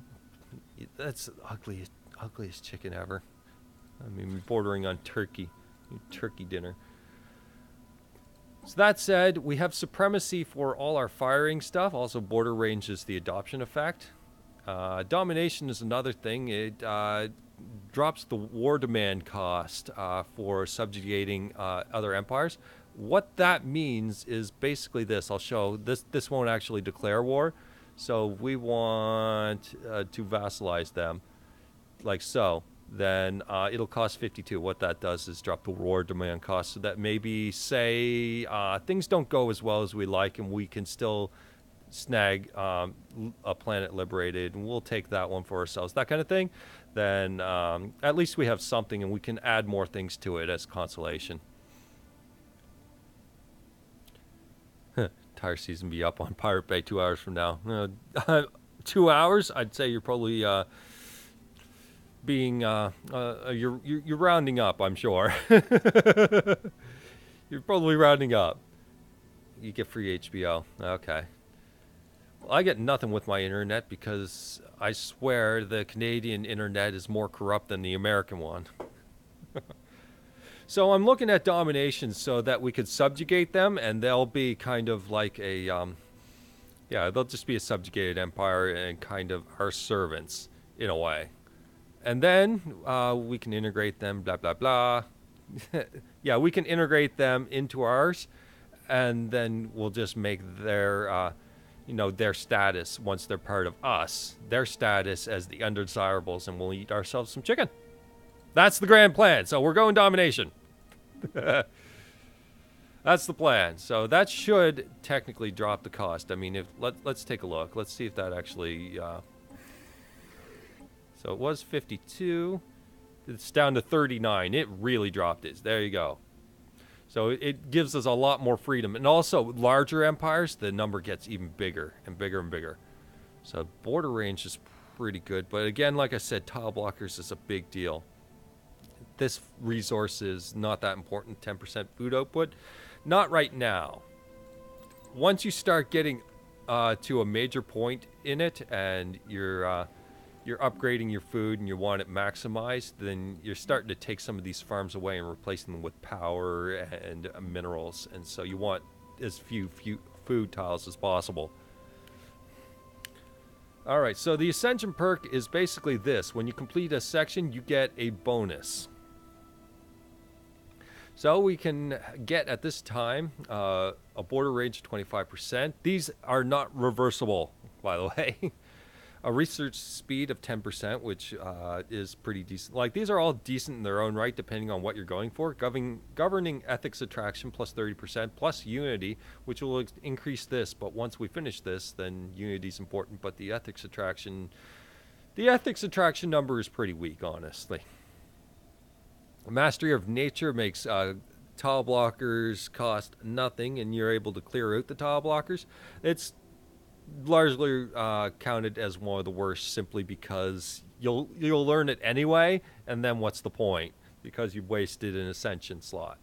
That's the ugliest chicken ever. I mean, bordering on turkey. Turkey dinner. So that said, we have supremacy for all our firing stuff. Also, border range is the adoption effect. Domination is another thing. It drops the war demand cost for subjugating other empires. What that means is basically this. I'll show. This won't actually declare war. So we want to vassalize them, like so. Then it'll cost 52. What that does is drop the war demand cost, so that maybe, say, things don't go as well as we like, and we can still snag a planet liberated, and we'll take that one for ourselves, that kind of thing. Then at least we have something, and we can add more things to it as consolation. Entire season be up on Pirate Bay 2 hours from now. 2 hours? I'd say you're probably... you're rounding up, I'm sure. You're probably rounding up. You get free HBO. Okay. Well, I get nothing with my internet, because I swear the Canadian internet is more corrupt than the American one. So I'm looking at domination so that we could subjugate them, and they'll be kind of like a yeah, they'll just be a subjugated empire and kind of our servants in a way. And then we can integrate them, blah, blah, blah. Yeah, we can integrate them into ours, and then we'll just make their, their status, once they're part of us, their status as the undesirables, and we'll eat ourselves some chicken. That's the grand plan. So we're going domination. That's the plan. So that should technically drop the cost. I mean, let's take a look. Let's see if that actually... So it was 52. It's down to 39. It really dropped it. There you go. So it gives us a lot more freedom. And also, larger empires, the number gets even bigger and bigger and bigger. So border range is pretty good. But again, like I said, tile blockers is a big deal. This resource is not that important. 10% food output. Not right now. Once you start getting to a major point in it, and you're upgrading your food and you want it maximized, then you're starting to take some of these farms away and replacing them with power and minerals. And so you want as few food tiles as possible. Alright, so the Ascension perk is basically this. When you complete a section, you get a bonus. So we can get, at this time, a border range of 25%. These are not reversible, by the way. A research speed of 10%, which is pretty decent. Like, these are all decent in their own right, depending on what you're going for. Governing ethics attraction plus 30%, plus unity, which will increase this. But once we finish this, then unity is important. But the ethics attraction number is pretty weak, honestly. Mastery of nature makes tile blockers cost nothing, and you're able to clear out the tile blockers. It's largely counted as one of the worst, simply because you'll learn it anyway, and then what's the point, because you've wasted an ascension slot.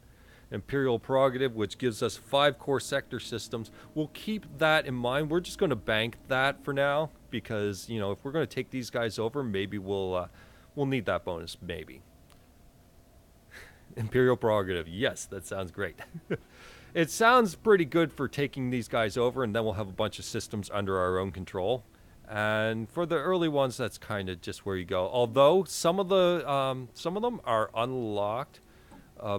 Imperial prerogative, which gives us 5 core sector systems. We'll keep that in mind. We're just going to bank that for now, because, you know, if we're going to take these guys over, maybe we'll need that bonus, maybe. Imperial prerogative, yes, that sounds great. It sounds pretty good for taking these guys over, and then we'll have a bunch of systems under our own control. And for the early ones, that's kind of just where you go. Although some of them are unlocked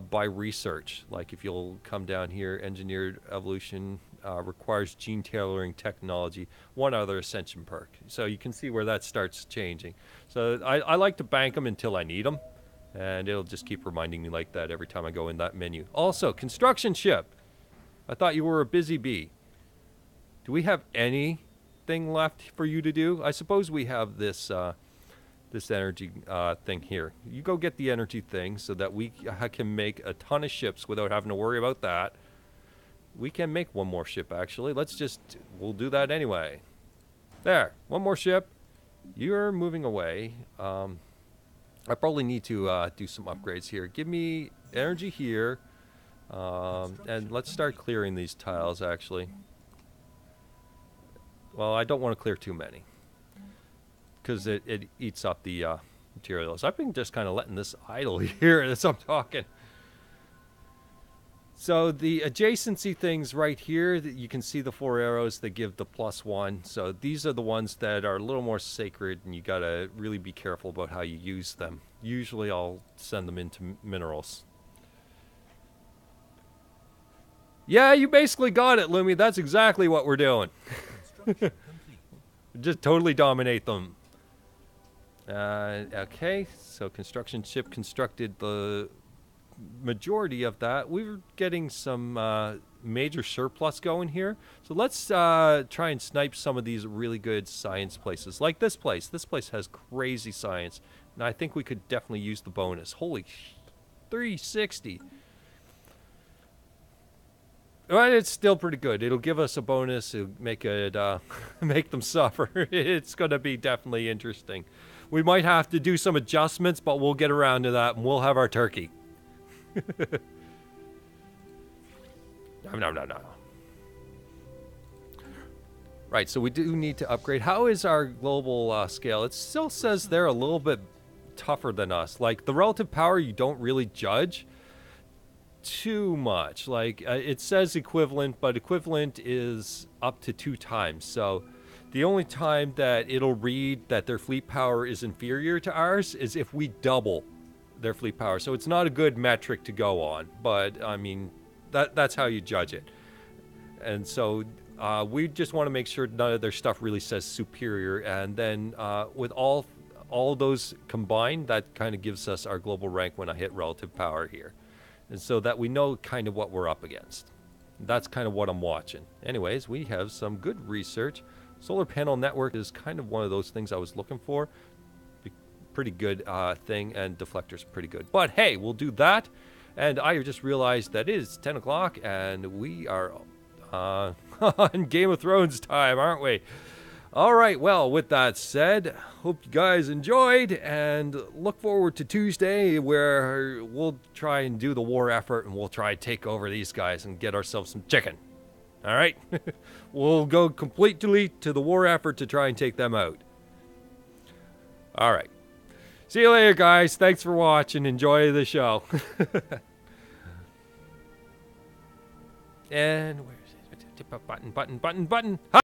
by research. Like if you'll come down here, engineered evolution requires gene tailoring technology. One other ascension perk. So you can see where that starts changing. So I like to bank them until I need them, and it'll just keep reminding me like that every time I go in that menu. Also, construction ship. I thought you were a busy bee. Do we have anything left for you to do? I suppose we have this this energy thing here. You go get the energy thing so that we can make a ton of ships without having to worry about that. We can make one more ship, actually. We'll do that anyway. There, one more ship. You're moving away. I probably need to do some upgrades here. Give me energy here. And let's start clearing these tiles, actually. Well, I don't want to clear too many, because it eats up the materials. I've been just kind of letting this idle here as I'm talking. So the adjacency things right here, you can see the 4 arrows that give the +1. So these are the ones that are a little more sacred, and you gotta really be careful about how you use them. Usually I'll send them into minerals. Yeah, you basically got it, Lumi. That's exactly what we're doing. Just totally dominate them. Okay, so construction ship constructed the majority of that. We're getting some major surplus going here. So let's try and snipe some of these really good science places. Like this place. This place has crazy science. And I think we could definitely use the bonus. Holy 360. But it's still pretty good. It'll give us a bonus. It'll make it make them suffer. It's going to be definitely interesting. We might have to do some adjustments, but we'll get around to that, and we'll have our turkey. No. Right, so we do need to upgrade. How is our global scale? It still says they're a little bit tougher than us. Like, the relative power you don't really judge too much. Like, it says equivalent, but equivalent is up to 2 times. So the only time that it'll read that their fleet power is inferior to ours is if we double their fleet power. So it's not a good metric to go on, but I mean, that's how you judge it. And so we just want to make sure none of their stuff really says superior, and then with all those combined, that kind of gives us our global rank when I hit relative power here. And so that we know kind of what we're up against. That's kind of what I'm watching. Anyways, we have some good research. Solar panel network is kind of one of those things I was looking for. Pretty good thing, and deflector's pretty good. But hey, we'll do that. And I just realized that it is 10 o'clock, and we are on Game of Thrones time, aren't we? All right, well, with that said, hope you guys enjoyed, and look forward to Tuesday, where we'll try and do the war effort, and we'll try to take over these guys and get ourselves some chicken. All right? We'll go completely to the war effort to try and take them out. All right. See you later, guys. Thanks for watching. Enjoy the show. And where's it? Button.